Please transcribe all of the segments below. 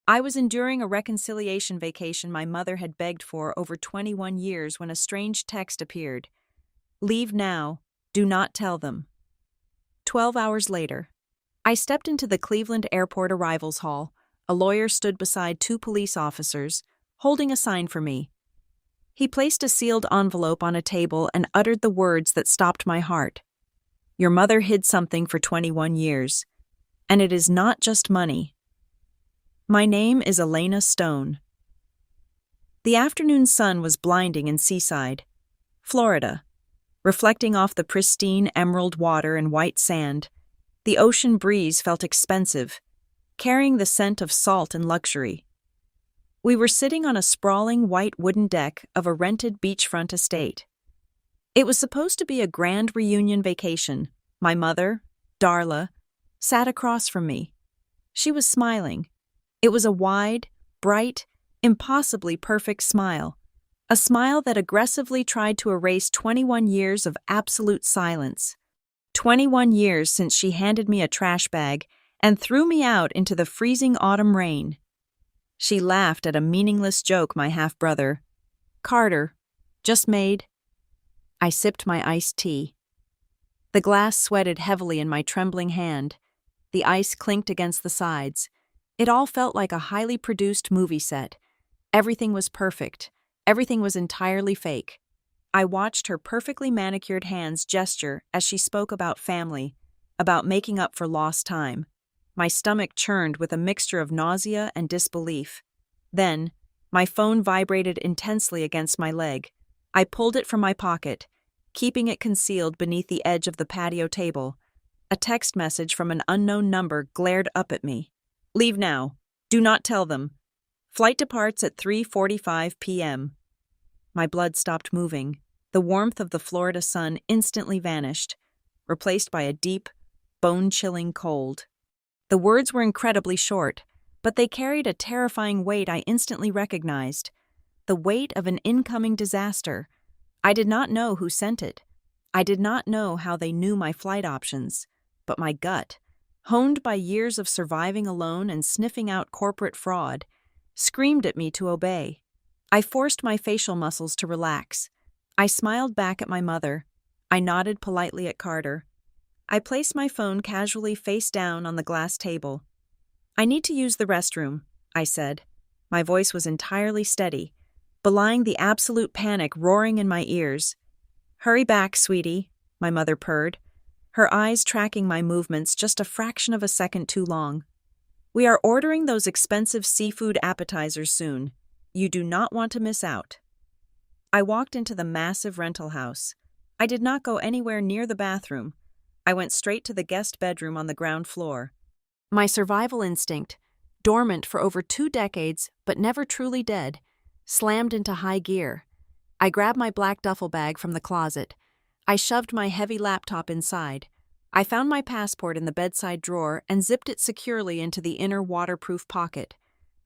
I was enduring a reconciliation vacation my mother had begged for over 21 years when a strange text appeared. Leave now. Do not tell them. 12 hours later, I stepped into the Cleveland Airport arrivals hall. A lawyer stood beside two police officers, holding a sign for me. He placed a sealed envelope on a table and uttered the words that stopped my heart. Your mother hid something for 21 years, and it is not just money. My name is Elena Stone. The afternoon sun was blinding in Seaside, Florida, reflecting off the pristine emerald water and white sand. The ocean breeze felt expensive, carrying the scent of salt and luxury. We were sitting on a sprawling white wooden deck of a rented beachfront estate. It was supposed to be a grand reunion vacation. My mother, Darla, sat across from me. She was smiling. It was a wide, bright, impossibly perfect smile. A smile that aggressively tried to erase 21 years of absolute silence. 21 years since she handed me a trash bag and threw me out into the freezing autumn rain. She laughed at a meaningless joke my half-brother, Carter, just made. I sipped my iced tea. The glass sweated heavily in my trembling hand. The ice clinked against the sides. It all felt like a highly produced movie set. Everything was perfect. Everything was entirely fake. I watched her perfectly manicured hands gesture as she spoke about family, about making up for lost time. My stomach churned with a mixture of nausea and disbelief. Then, my phone vibrated intensely against my leg. I pulled it from my pocket, keeping it concealed beneath the edge of the patio table. A text message from an unknown number glared up at me. Leave now. Do not tell them. Flight departs at 3:45 p.m. My blood stopped moving. The warmth of the Florida sun instantly vanished, replaced by a deep, bone-chilling cold. The words were incredibly short, but they carried a terrifying weight I instantly recognized. The weight of an incoming disaster. I did not know who sent it. I did not know how they knew my flight options. But my gut, honed by years of surviving alone and sniffing out corporate fraud, screamed at me to obey. I forced my facial muscles to relax. I smiled back at my mother. I nodded politely at Carter. I placed my phone casually face down on the glass table. I need to use the restroom, I said. My voice was entirely steady, belying the absolute panic roaring in my ears. Hurry back, sweetie, my mother purred, her eyes tracking my movements just a fraction of a second too long. We are ordering those expensive seafood appetizers soon. You do not want to miss out. I walked into the massive rental house. I did not go anywhere near the bathroom. I went straight to the guest bedroom on the ground floor. My survival instinct, dormant for over 2 decades but never truly dead, slammed into high gear. I grabbed my black duffel bag from the closet. I shoved my heavy laptop inside. I found my passport in the bedside drawer and zipped it securely into the inner waterproof pocket.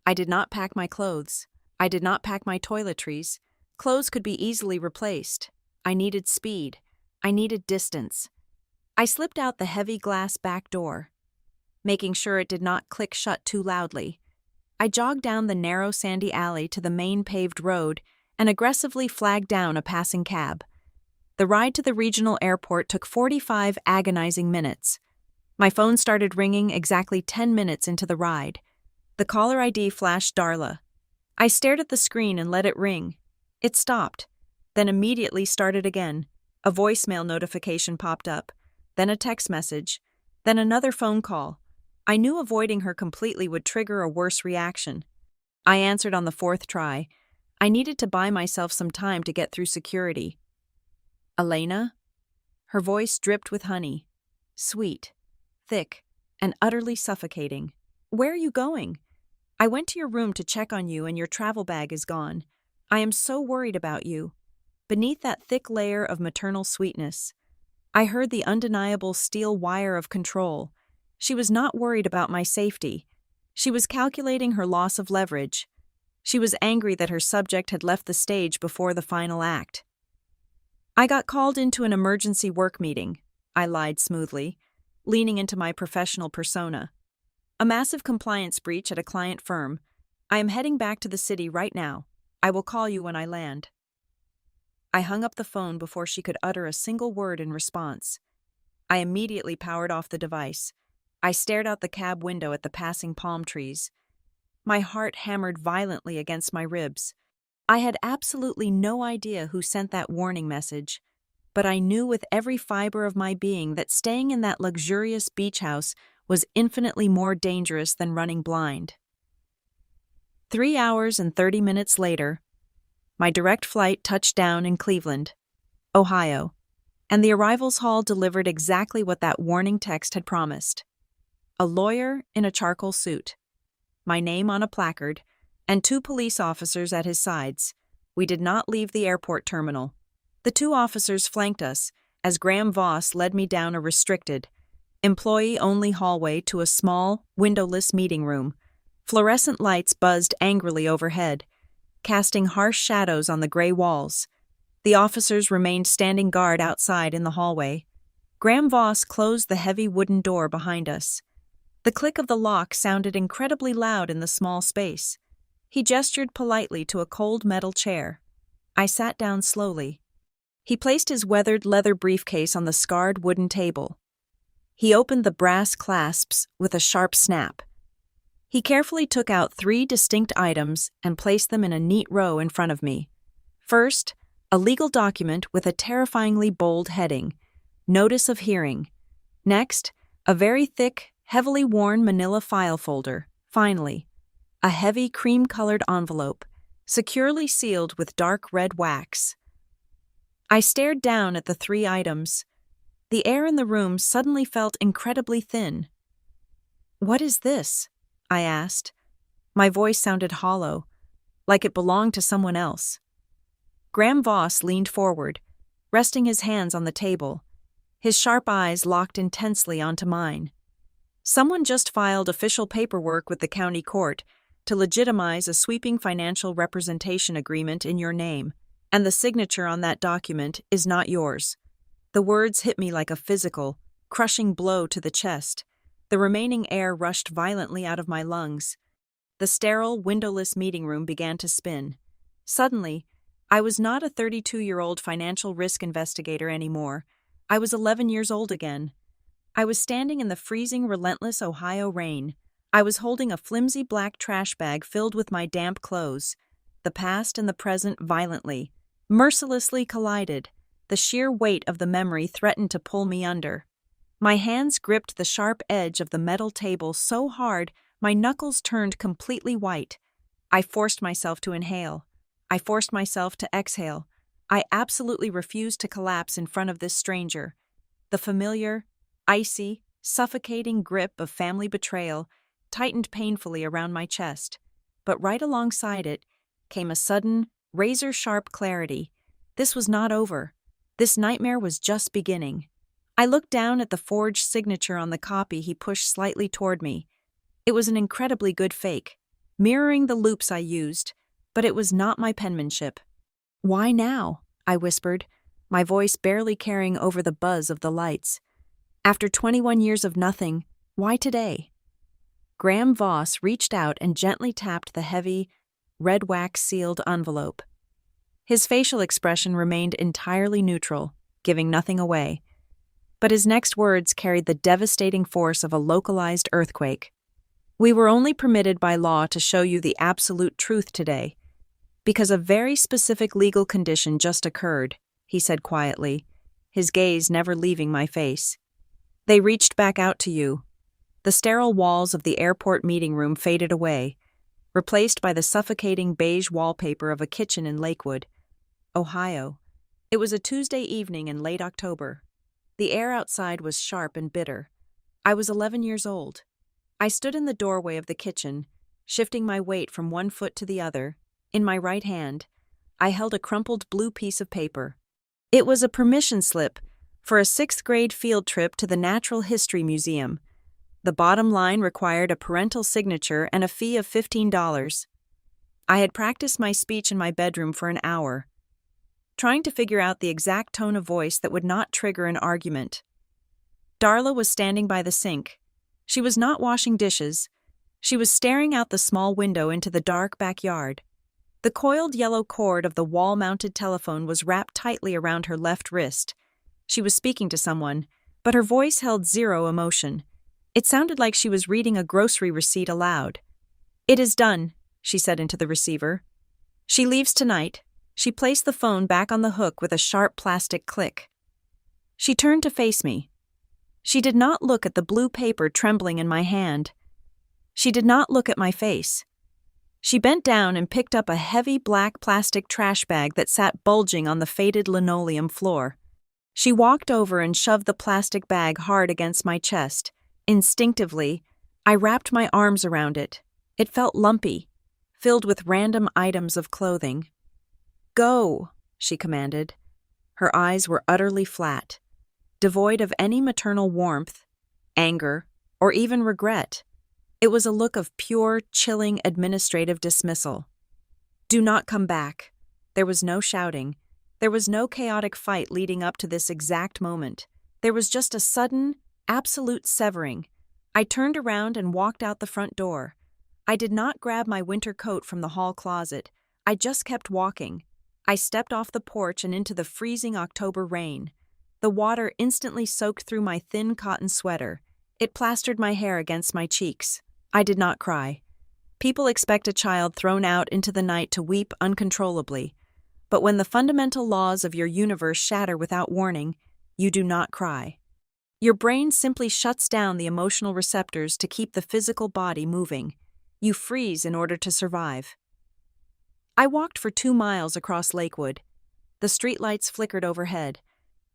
I did not pack my clothes. I did not pack my toiletries. Clothes could be easily replaced. I needed speed. I needed distance. I slipped out the heavy glass back door, making sure it did not click shut too loudly. I jogged down the narrow sandy alley to the main paved road and aggressively flagged down a passing cab. The ride to the regional airport took 45 agonizing minutes. My phone started ringing exactly 10 minutes into the ride. The caller ID flashed Darla. I stared at the screen and let it ring. It stopped, then immediately started again. A voicemail notification popped up, then a text message, then another phone call. I knew avoiding her completely would trigger a worse reaction. I answered on the 4th try. I needed to buy myself some time to get through security. Elena? Her voice dripped with honey. Sweet, thick, and utterly suffocating. Where are you going? I went to your room to check on you and your travel bag is gone. I am so worried about you. Beneath that thick layer of maternal sweetness, I heard the undeniable steel wire of control. She was not worried about my safety. She was calculating her loss of leverage. She was angry that her subject had left the stage before the final act. I got called into an emergency work meeting, I lied smoothly, leaning into my professional persona. A massive compliance breach at a client firm. I am heading back to the city right now. I will call you when I land. I hung up the phone before she could utter a single word in response. I immediately powered off the device. I stared out the cab window at the passing palm trees. My heart hammered violently against my ribs. I had absolutely no idea who sent that warning message, but I knew with every fiber of my being that staying in that luxurious beach house was infinitely more dangerous than running blind. 3 hours and 30 minutes later, my direct flight touched down in Cleveland, Ohio, and the arrivals hall delivered exactly what that warning text had promised. A lawyer in a charcoal suit, my name on a placard, and 2 police officers at his sides. We did not leave the airport terminal. The 2 officers flanked us as Graham Voss led me down a restricted, employee-only hallway to a small, windowless meeting room. Fluorescent lights buzzed angrily overhead, casting harsh shadows on the gray walls. The officers remained standing guard outside in the hallway. Graham Voss closed the heavy wooden door behind us. The click of the lock sounded incredibly loud in the small space. He gestured politely to a cold metal chair. I sat down slowly. He placed his weathered leather briefcase on the scarred wooden table. He opened the brass clasps with a sharp snap. He carefully took out 3 distinct items and placed them in a neat row in front of me. First, a legal document with a terrifyingly bold heading, Notice of Hearing. Next, a very thick, heavily worn manila file folder. Finally, a heavy cream-colored envelope, securely sealed with dark red wax. I stared down at the 3 items. The air in the room suddenly felt incredibly thin. "What is this?" I asked. My voice sounded hollow, like it belonged to someone else. Graham Voss leaned forward, resting his hands on the table. His sharp eyes locked intensely onto mine. "Someone just filed official paperwork with the county court to legitimize a sweeping financial representation agreement in your name, and the signature on that document is not yours." The words hit me like a physical, crushing blow to the chest. The remaining air rushed violently out of my lungs. The sterile, windowless meeting room began to spin. Suddenly, I was not a 32-year-old financial risk investigator anymore. I was 11 years old again. I was standing in the freezing, relentless Ohio rain. I was holding a flimsy black trash bag filled with my damp clothes. The past and the present violently, mercilessly collided. The sheer weight of the memory threatened to pull me under. My hands gripped the sharp edge of the metal table so hard my knuckles turned completely white. I forced myself to inhale. I forced myself to exhale. I absolutely refused to collapse in front of this stranger. The familiar, icy, suffocating grip of family betrayal tightened painfully around my chest. But right alongside it came a sudden, razor-sharp clarity. This was not over. This nightmare was just beginning. I looked down at the forged signature on the copy he pushed slightly toward me. It was an incredibly good fake, mirroring the loops I used, but it was not my penmanship. "Why now?" I whispered, my voice barely carrying over the buzz of the lights. "After 21 years of nothing, why today?" Graham Voss reached out and gently tapped the heavy, red wax-sealed envelope. His facial expression remained entirely neutral, giving nothing away. But his next words carried the devastating force of a localized earthquake. "We were only permitted by law to show you the absolute truth today, because a very specific legal condition just occurred," he said quietly, his gaze never leaving my face. "They reached back out to you." The sterile walls of the airport meeting room faded away, replaced by the suffocating beige wallpaper of a kitchen in Lakewood, Ohio. It was a Tuesday evening in late October. The air outside was sharp and bitter. I was 11 years old. I stood in the doorway of the kitchen, shifting my weight from one foot to the other. In my right hand, I held a crumpled blue piece of paper. It was a permission slip for a 6th-grade field trip to the Natural History Museum. The bottom line required a parental signature and a fee of $15. I had practiced my speech in my bedroom for an hour, trying to figure out the exact tone of voice that would not trigger an argument. Darla was standing by the sink. She was not washing dishes. She was staring out the small window into the dark backyard. The coiled yellow cord of the wall-mounted telephone was wrapped tightly around her left wrist. She was speaking to someone, but her voice held zero emotion. It sounded like she was reading a grocery receipt aloud. "It is done," she said into the receiver. "She leaves tonight." She placed the phone back on the hook with a sharp plastic click. She turned to face me. She did not look at the blue paper trembling in my hand. She did not look at my face. She bent down and picked up a heavy black plastic trash bag that sat bulging on the faded linoleum floor. She walked over and shoved the plastic bag hard against my chest. Instinctively, I wrapped my arms around it. It felt lumpy, filled with random items of clothing. "Go," she commanded. Her eyes were utterly flat, devoid of any maternal warmth, anger, or even regret. It was a look of pure, chilling administrative dismissal. "Do not come back." There was no shouting. There was no chaotic fight leading up to this exact moment. There was just a sudden, absolute severing. I turned around and walked out the front door. I did not grab my winter coat from the hall closet. I just kept walking. I stepped off the porch and into the freezing October rain. The water instantly soaked through my thin cotton sweater. It plastered my hair against my cheeks. I did not cry. People expect a child thrown out into the night to weep uncontrollably. But when the fundamental laws of your universe shatter without warning, you do not cry. Your brain simply shuts down the emotional receptors to keep the physical body moving. You freeze in order to survive. I walked for 2 miles across Lakewood. The streetlights flickered overhead,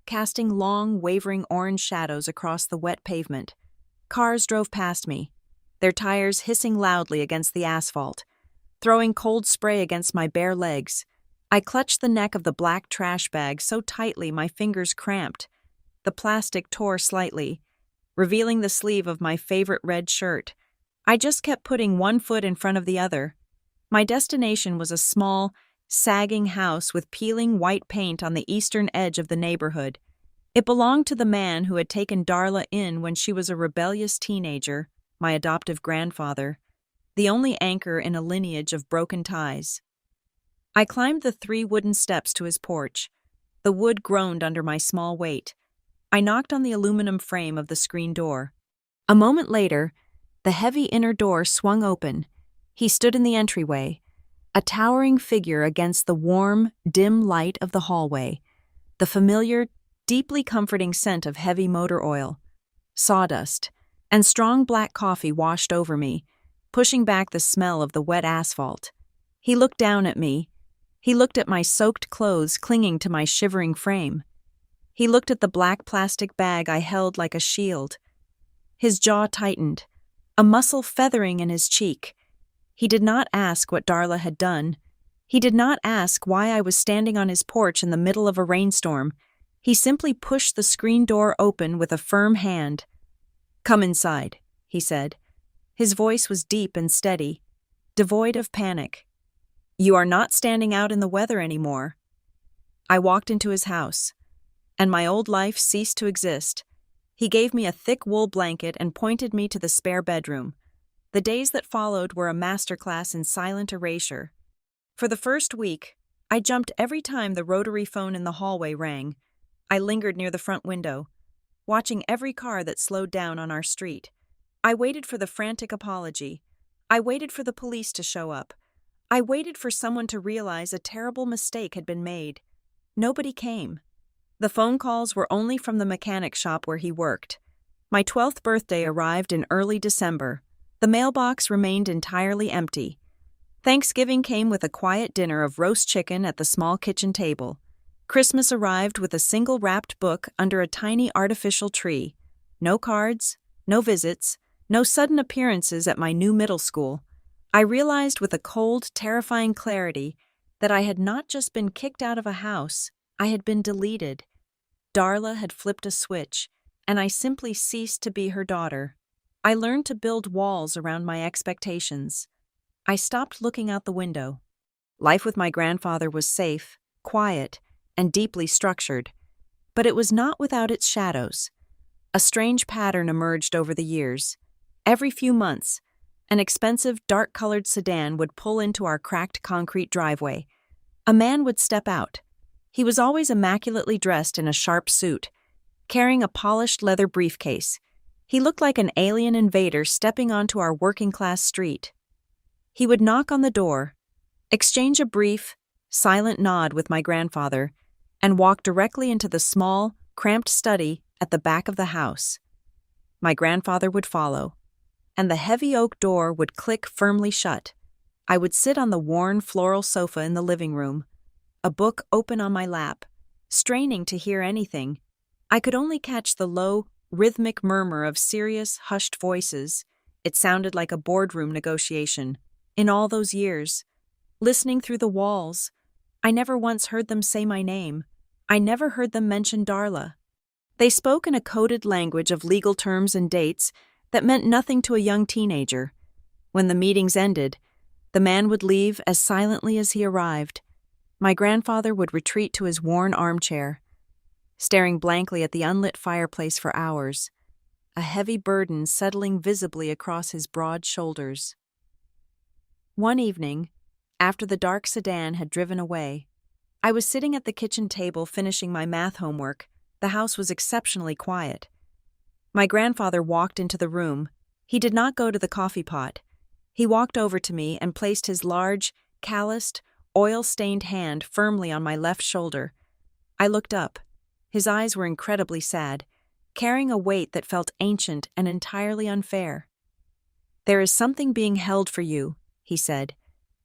casting long, wavering orange shadows across the wet pavement. Cars drove past me, their tires hissing loudly against the asphalt, throwing cold spray against my bare legs. I clutched the neck of the black trash bag so tightly my fingers cramped. The plastic tore slightly, revealing the sleeve of my favorite red shirt. I just kept putting one foot in front of the other. My destination was a small, sagging house with peeling white paint on the eastern edge of the neighborhood. It belonged to the man who had taken Darla in when she was a rebellious teenager, my adoptive grandfather, the only anchor in a lineage of broken ties. I climbed the 3 wooden steps to his porch. The wood groaned under my small weight. I knocked on the aluminum frame of the screen door. A moment later, the heavy inner door swung open. He stood in the entryway, a towering figure against the warm, dim light of the hallway. The familiar, deeply comforting scent of heavy motor oil, sawdust, and strong black coffee washed over me, pushing back the smell of the wet asphalt. He looked down at me. He looked at my soaked clothes clinging to my shivering frame. He looked at the black plastic bag I held like a shield. His jaw tightened, a muscle feathering in his cheek. He did not ask what Darla had done. He did not ask why I was standing on his porch in the middle of a rainstorm. He simply pushed the screen door open with a firm hand. "Come inside," he said. His voice was deep and steady, devoid of panic. "You are not standing out in the weather anymore." I walked into his house, and my old life ceased to exist. He gave me a thick wool blanket and pointed me to the spare bedroom. The days that followed were a masterclass in silent erasure. For the first week, I jumped every time the rotary phone in the hallway rang. I lingered near the front window, watching every car that slowed down on our street. I waited for the frantic apology. I waited for the police to show up. I waited for someone to realize a terrible mistake had been made. Nobody came. The phone calls were only from the mechanic shop where he worked. My 12th birthday arrived in early December. The mailbox remained entirely empty. Thanksgiving came with a quiet dinner of roast chicken at the small kitchen table. Christmas arrived with a single wrapped book under a tiny artificial tree. No cards, no visits, no sudden appearances at my new middle school. I realized with a cold, terrifying clarity that I had not just been kicked out of a house, I had been deleted. Darla had flipped a switch, and I simply ceased to be her daughter. I learned to build walls around my expectations. I stopped looking out the window. Life with my grandfather was safe, quiet, and deeply structured, but it was not without its shadows. A strange pattern emerged over the years. Every few months, An expensive, dark-colored sedan would pull into our cracked concrete driveway. A man would step out. He was always immaculately dressed in a sharp suit, carrying a polished leather briefcase. He looked like an alien invader stepping onto our working-class street. He would knock on the door, exchange a brief, silent nod with my grandfather, and walk directly into the small, cramped study at the back of the house. My grandfather would follow, and the heavy oak door would click firmly shut. I would sit on the worn floral sofa in the living room, a book open on my lap, straining to hear anything. I could only catch the low, rhythmic murmur of serious, hushed voices. It sounded like a boardroom negotiation. In all those years, listening through the walls, I never once heard them say my name. I never heard them mention Darla. They spoke in a coded language of legal terms and dates that meant nothing to a young teenager. When the meetings ended, the man would leave as silently as he arrived. My grandfather would retreat to his worn armchair, staring blankly at the unlit fireplace for hours, a heavy burden settling visibly across his broad shoulders. One evening, after the dark sedan had driven away, I was sitting at the kitchen table finishing my math homework. The house was exceptionally quiet. My grandfather walked into the room. He did not go to the coffee pot. He walked over to me and placed his large, calloused, oil-stained hand firmly on my left shoulder. I looked up. His eyes were incredibly sad, carrying a weight that felt ancient and entirely unfair. "There is something being held for you," he said.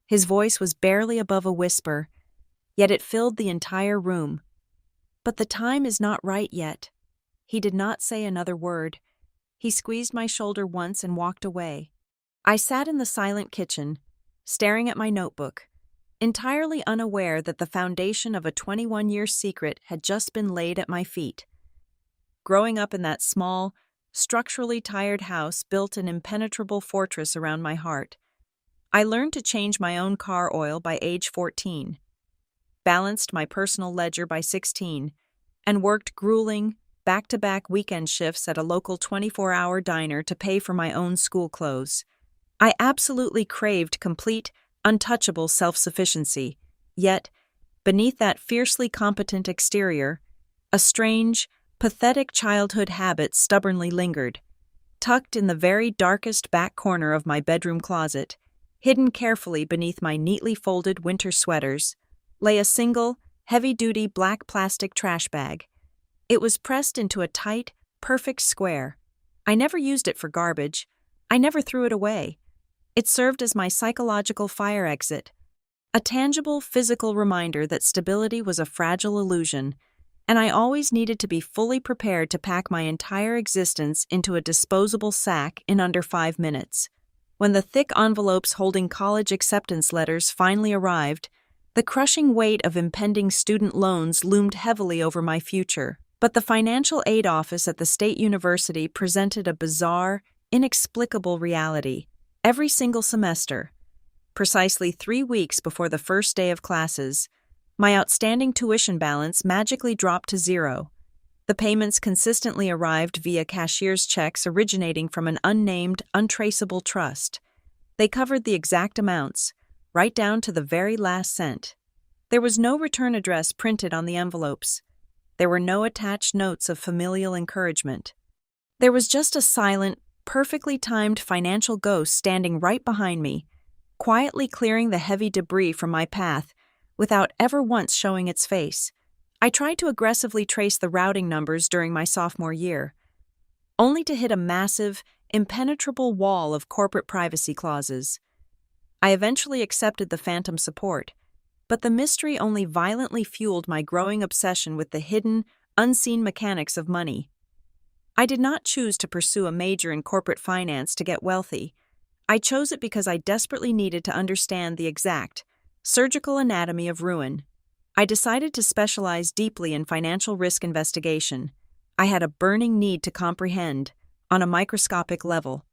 His voice was barely above a whisper, yet it filled the entire room. "But the time is not right yet." He did not say another word. He squeezed my shoulder once and walked away. I sat in the silent kitchen, staring at my notebook, entirely unaware that the foundation of a 21-year secret had just been laid at my feet. Growing up in that small, structurally tired house built an impenetrable fortress around my heart, I learned to change my own car oil by age 14, balanced my personal ledger by 16, and worked grueling, back-to-back weekend shifts at a local 24-hour diner to pay for my own school clothes. I absolutely craved complete, untouchable self-sufficiency, yet, beneath that fiercely competent exterior, a strange, pathetic childhood habit stubbornly lingered. Tucked in the very darkest back corner of my bedroom closet, hidden carefully beneath my neatly folded winter sweaters, lay a single, heavy-duty black plastic trash bag. It was pressed into a tight, perfect square. I never used it for garbage. I never threw it away. It served as my psychological fire exit, a tangible, physical reminder that stability was a fragile illusion, and I always needed to be fully prepared to pack my entire existence into a disposable sack in under 5 minutes. When the thick envelopes holding college acceptance letters finally arrived, the crushing weight of impending student loans loomed heavily over my future. But the financial aid office at the state university presented a bizarre, inexplicable reality. Every single semester, precisely 3 weeks before the first day of classes, my outstanding tuition balance magically dropped to zero. The payments consistently arrived via cashier's checks originating from an unnamed, untraceable trust. They covered the exact amounts, right down to the very last cent. There was no return address printed on the envelopes. There were no attached notes of familial encouragement. There was just a silent, perfectly timed financial ghost standing right behind me, quietly clearing the heavy debris from my path without ever once showing its face. I tried to aggressively trace the routing numbers during my sophomore year, only to hit a massive, impenetrable wall of corporate privacy clauses. I eventually accepted the phantom support, but the mystery only violently fueled my growing obsession with the hidden, unseen mechanics of money. I did not choose to pursue a major in corporate finance to get wealthy. I chose it because I desperately needed to understand the exact, surgical anatomy of ruin. I decided to specialize deeply in financial risk investigation. I had a burning need to comprehend, on a microscopic level,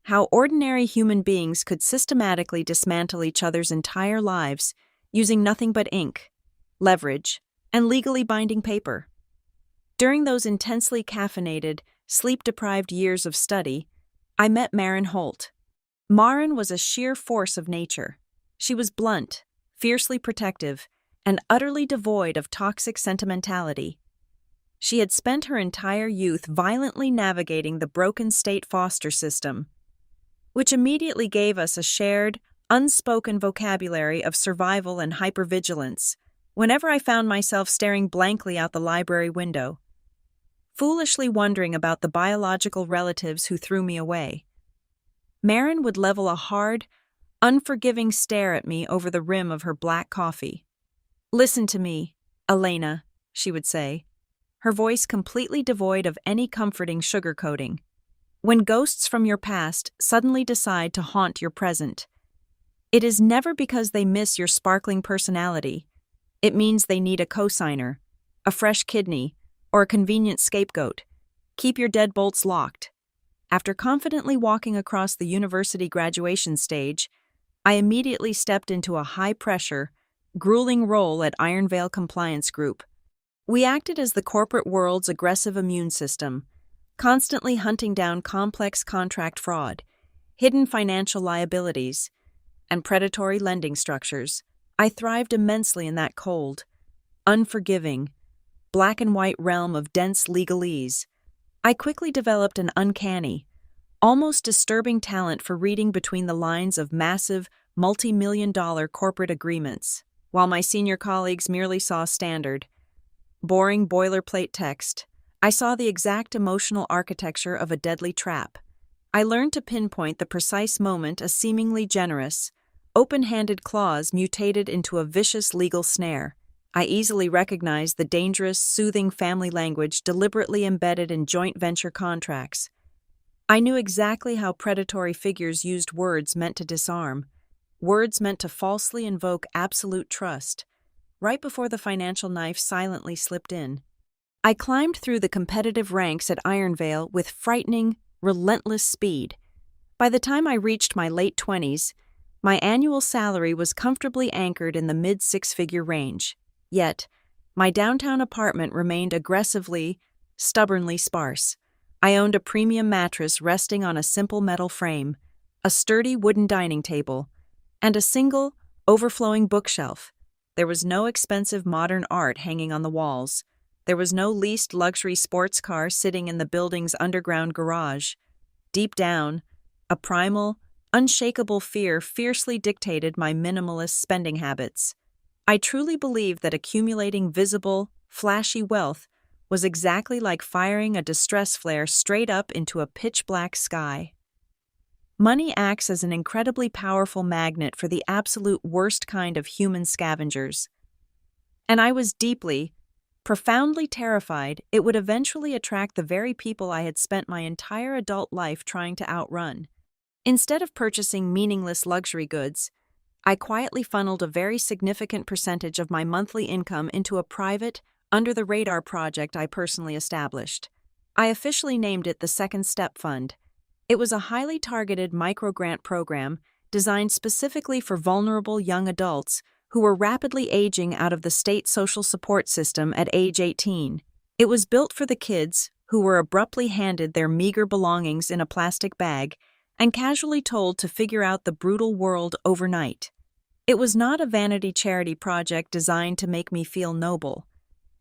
how ordinary human beings could systematically dismantle each other's entire lives using nothing but ink, leverage, and legally binding paper. During those intensely caffeinated, sleep-deprived years of study, I met Maren Holt. Maren was a sheer force of nature. She was blunt, fiercely protective, and utterly devoid of toxic sentimentality. She had spent her entire youth violently navigating the broken state foster system, which immediately gave us a shared, unspoken vocabulary of survival and hypervigilance whenever I found myself staring blankly out the library window, foolishly wondering about the biological relatives who threw me away. Maren would level a hard, unforgiving stare at me over the rim of her black coffee. "Listen to me, Elena," she would say, her voice completely devoid of any comforting sugarcoating. "When ghosts from your past suddenly decide to haunt your present, it is never because they miss your sparkling personality. It means they need a cosigner, a fresh kidney, or a convenient scapegoat. Keep your deadbolts locked." After confidently walking across the university graduation stage, I immediately stepped into a high-pressure, grueling role at Ironvale Compliance Group. We acted as the corporate world's aggressive immune system, constantly hunting down complex contract fraud, hidden financial liabilities, and predatory lending structures. I thrived immensely in that cold, unforgiving, black-and-white realm of dense legalese. I quickly developed an uncanny, almost disturbing talent for reading between the lines of massive, multi-million-dollar corporate agreements, while my senior colleagues merely saw standard, boring boilerplate text. I saw the exact emotional architecture of a deadly trap. I learned to pinpoint the precise moment a seemingly generous, open-handed clause mutated into a vicious legal snare. I easily recognized the dangerous, soothing family language deliberately embedded in joint venture contracts. I knew exactly how predatory figures used words meant to disarm, words meant to falsely invoke absolute trust, right before the financial knife silently slipped in. I climbed through the competitive ranks at Ironvale with frightening, relentless speed. By the time I reached my late 20s, my annual salary was comfortably anchored in the mid-six-figure range. Yet, my downtown apartment remained aggressively, stubbornly sparse. I owned a premium mattress resting on a simple metal frame, a sturdy wooden dining table, and a single, overflowing bookshelf. There was no expensive modern art hanging on the walls. There was no leased luxury sports car sitting in the building's underground garage. Deep down, a primal, unshakable fear fiercely dictated my minimalist spending habits. I truly believed that accumulating visible, flashy wealth was exactly like firing a distress flare straight up into a pitch-black sky. Money acts as an incredibly powerful magnet for the absolute worst kind of human scavengers. And I was deeply, profoundly terrified it would eventually attract the very people I had spent my entire adult life trying to outrun. Instead of purchasing meaningless luxury goods, I quietly funneled a very significant percentage of my monthly income into a private, under-the-radar project I personally established. I officially named it the Second Step Fund. It was a highly targeted micro-grant program designed specifically for vulnerable young adults who were rapidly aging out of the state social support system at age 18. It was built for the kids who were abruptly handed their meager belongings in a plastic bag and casually told to figure out the brutal world overnight. It was not a vanity charity project designed to make me feel noble.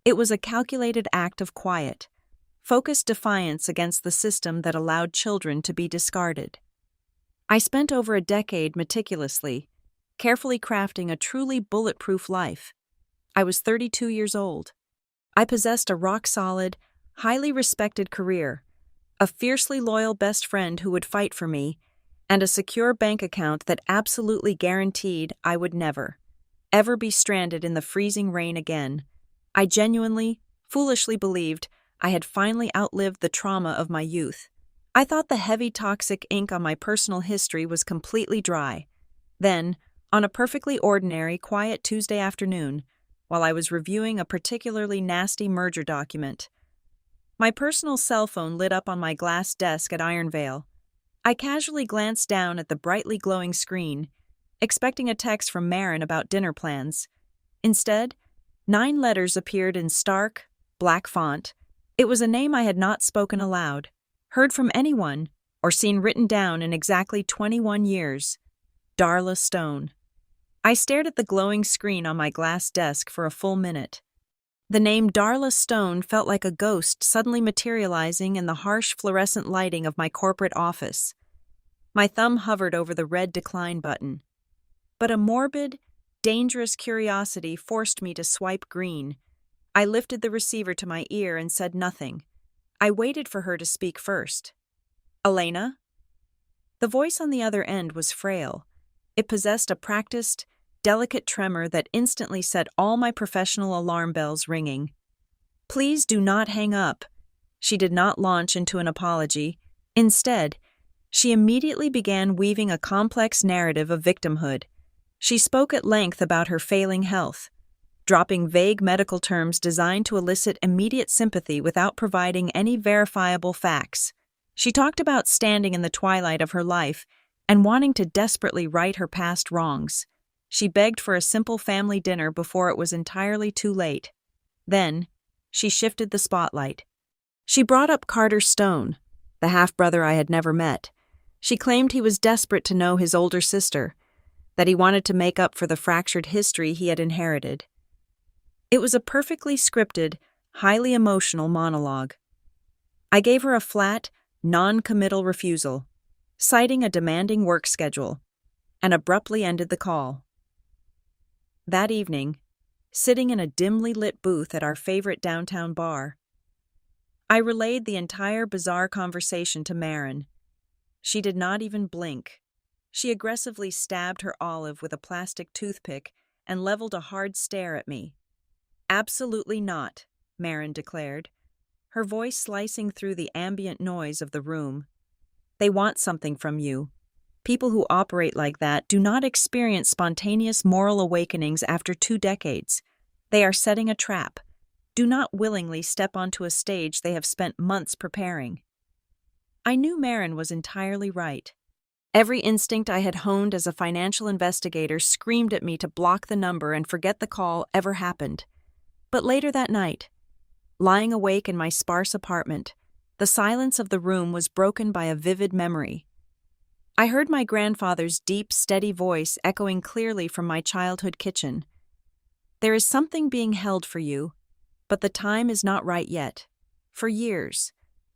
It was a calculated act of quiet, focused defiance against the system that allowed children to be discarded. I spent over a decade meticulously, carefully crafting a truly bulletproof life. I was 32 years old. I possessed a rock-solid, highly respected career, a fiercely loyal best friend who would fight for me, and a secure bank account that absolutely guaranteed I would never, ever be stranded in the freezing rain again. I genuinely, foolishly believed I had finally outlived the trauma of my youth. I thought the heavy toxic ink on my personal history was completely dry. Then, on a perfectly ordinary, quiet Tuesday afternoon, while I was reviewing a particularly nasty merger document, my personal cell phone lit up on my glass desk at Ironvale. I casually glanced down at the brightly glowing screen, expecting a text from Maren about dinner plans. Instead, 9 letters appeared in stark, black font. It was a name I had not spoken aloud, heard from anyone, or seen written down in exactly 21 years. Darla Stone. I stared at the glowing screen on my glass desk for a full minute. The name Darla Stone felt like a ghost suddenly materializing in the harsh fluorescent lighting of my corporate office. My thumb hovered over the red decline button. But a morbid, dangerous curiosity forced me to swipe green. I lifted the receiver to my ear and said nothing. I waited for her to speak first. "Elena?" The voice on the other end was frail. It possessed a practiced, delicate tremor that instantly set all my professional alarm bells ringing. "Please do not hang up." She did not launch into an apology. Instead, she immediately began weaving a complex narrative of victimhood. She spoke at length about her failing health, dropping vague medical terms designed to elicit immediate sympathy without providing any verifiable facts. She talked about standing in the twilight of her life and wanting to desperately right her past wrongs. She begged for a simple family dinner before it was entirely too late. Then, she shifted the spotlight. She brought up Carter Stone, the half-brother I had never met. She claimed he was desperate to know his older sister, that he wanted to make up for the fractured history he had inherited. It was a perfectly scripted, highly emotional monologue. I gave her a flat, non-committal refusal, citing a demanding work schedule, and abruptly ended the call. That evening, sitting in a dimly lit booth at our favorite downtown bar, I relayed the entire bizarre conversation to Marin. She did not even blink. She aggressively stabbed her olive with a plastic toothpick and leveled a hard stare at me. "Absolutely not," Marin declared, her voice slicing through the ambient noise of the room. "They want something from you. People who operate like that do not experience spontaneous moral awakenings after 2 decades. They are setting a trap. Do not willingly step onto a stage they have spent months preparing." I knew Marin was entirely right. Every instinct I had honed as a financial investigator screamed at me to block the number and forget the call ever happened. But later that night, lying awake in my sparse apartment, the silence of the room was broken by a vivid memory. I heard my grandfather's deep, steady voice echoing clearly from my childhood kitchen. "There is something being held for you, but the time is not right yet." For years,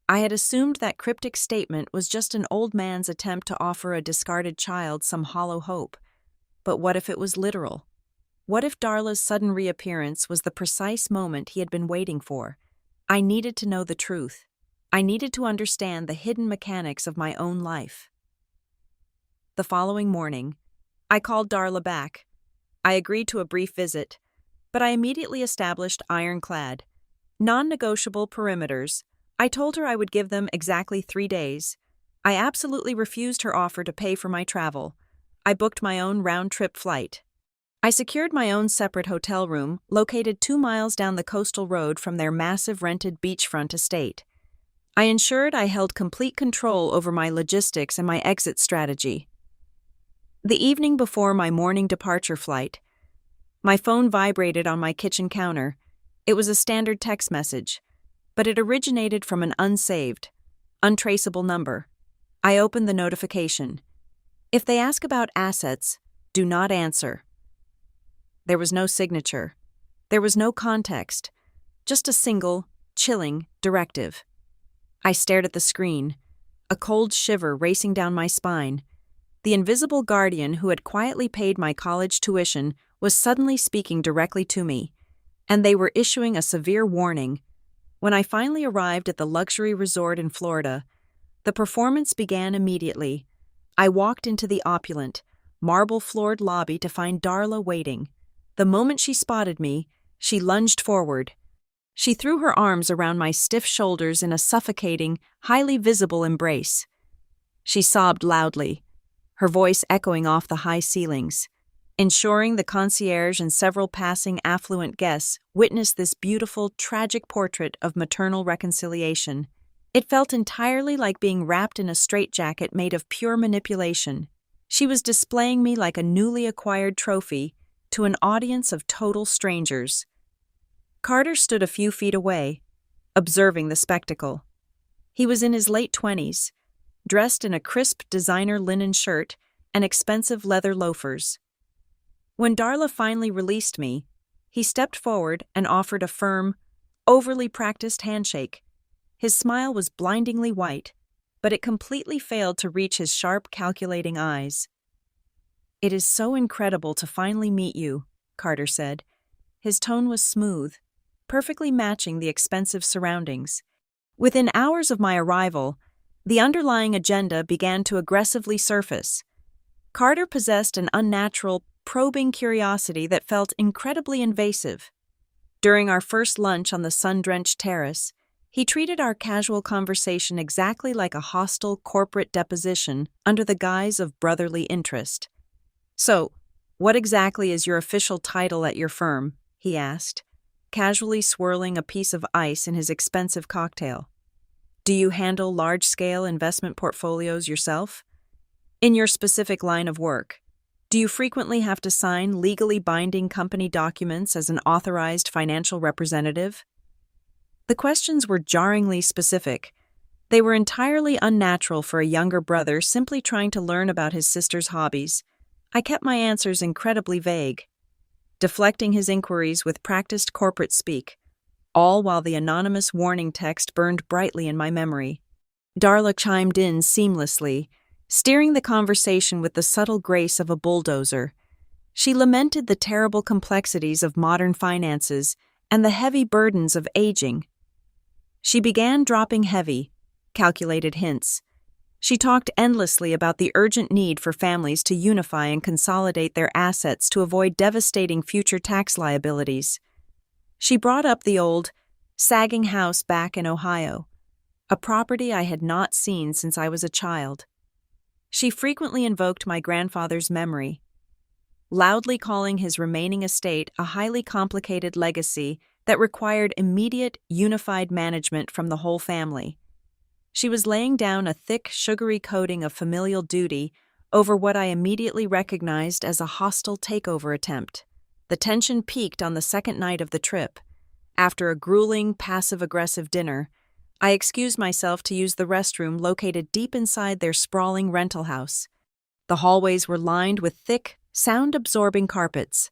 I had assumed that cryptic statement was just an old man's attempt to offer a discarded child some hollow hope. But what if it was literal? What if Darla's sudden reappearance was the precise moment he had been waiting for? I needed to know the truth. I needed to understand the hidden mechanics of my own life. The following morning, I called Darla back. I agreed to a brief visit, but I immediately established ironclad, non-negotiable perimeters. I told her I would give them exactly 3 days. I absolutely refused her offer to pay for my travel. I booked my own round-trip flight. I secured my own separate hotel room, located 2 miles down the coastal road from their massive rented beachfront estate. I ensured I held complete control over my logistics and my exit strategy. The evening before my morning departure flight, my phone vibrated on my kitchen counter. It was a standard text message, but it originated from an unsaved, untraceable number. I opened the notification. "If they ask about assets, do not answer." There was no signature. There was no context. Just a single, chilling directive. I stared at the screen, a cold shiver racing down my spine. The invisible guardian who had quietly paid my college tuition was suddenly speaking directly to me, and they were issuing a severe warning. When I finally arrived at the luxury resort in Florida, the performance began immediately. I walked into the opulent, marble-floored lobby to find Darla waiting. The moment she spotted me, she lunged forward. She threw her arms around my stiff shoulders in a suffocating, highly visible embrace. She sobbed loudly, her voice echoing off the high ceilings, ensuring the concierge and several passing affluent guests witnessed this beautiful, tragic portrait of maternal reconciliation. It felt entirely like being wrapped in a straitjacket made of pure manipulation. She was displaying me like a newly acquired trophy to an audience of total strangers. Carter stood a few feet away, observing the spectacle. He was in his late 20s, dressed in a crisp designer linen shirt and expensive leather loafers. When Darla finally released me, he stepped forward and offered a firm, overly practiced handshake. His smile was blindingly white, but it completely failed to reach his sharp, calculating eyes. "It is so incredible to finally meet you," Carter said. His tone was smooth, perfectly matching the expensive surroundings. Within hours of my arrival, the underlying agenda began to aggressively surface. Carter possessed an unnatural, probing curiosity that felt incredibly invasive. During our first lunch on the sun-drenched terrace, he treated our casual conversation exactly like a hostile corporate deposition under the guise of brotherly interest. "So, what exactly is your official title at your firm?" he asked, casually swirling a piece of ice in his expensive cocktail. "Do you handle large-scale investment portfolios yourself? In your specific line of work, do you frequently have to sign legally binding company documents as an authorized financial representative?" The questions were jarringly specific. They were entirely unnatural for a younger brother simply trying to learn about his sister's hobbies. I kept my answers incredibly vague, deflecting his inquiries with practiced corporate speak, all while the anonymous warning text burned brightly in my memory. Darla chimed in seamlessly, steering the conversation with the subtle grace of a bulldozer. She lamented the terrible complexities of modern finances and the heavy burdens of aging. She began dropping heavy, calculated hints. She talked endlessly about the urgent need for families to unify and consolidate their assets to avoid devastating future tax liabilities. She brought up the old, sagging house back in Ohio, a property I had not seen since I was a child. She frequently invoked my grandfather's memory, loudly calling his remaining estate a highly complicated legacy that required immediate, unified management from the whole family. She was laying down a thick, sugary coating of familial duty over what I immediately recognized as a hostile takeover attempt. The tension peaked on the second night of the trip. After a grueling, passive-aggressive dinner, I excused myself to use the restroom located deep inside their sprawling rental house. The hallways were lined with thick, sound-absorbing carpets.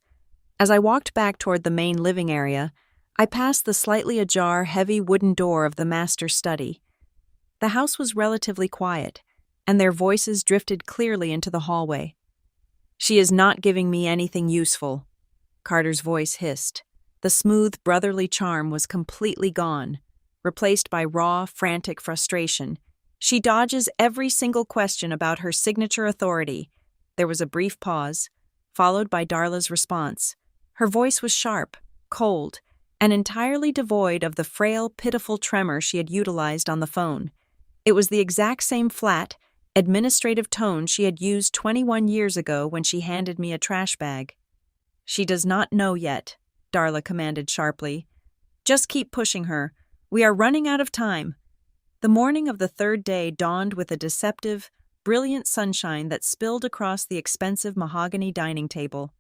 As I walked back toward the main living area, I passed the slightly ajar, heavy wooden door of the master study. The house was relatively quiet, and their voices drifted clearly into the hallway. "She is not giving me anything useful," Carter's voice hissed. The smooth, brotherly charm was completely gone, replaced by raw, frantic frustration. "She dodges every single question about her signature authority." There was a brief pause, followed by Darla's response. Her voice was sharp, cold, and entirely devoid of the frail, pitiful tremor she had utilized on the phone. It was the exact same flat, administrative tone she had used 21 years ago when she handed me a trash bag. "She does not know yet," Darla commanded sharply. "Just keep pushing her. We are running out of time." The morning of the third day dawned with a deceptive, brilliant sunshine that spilled across the expensive mahogany dining table.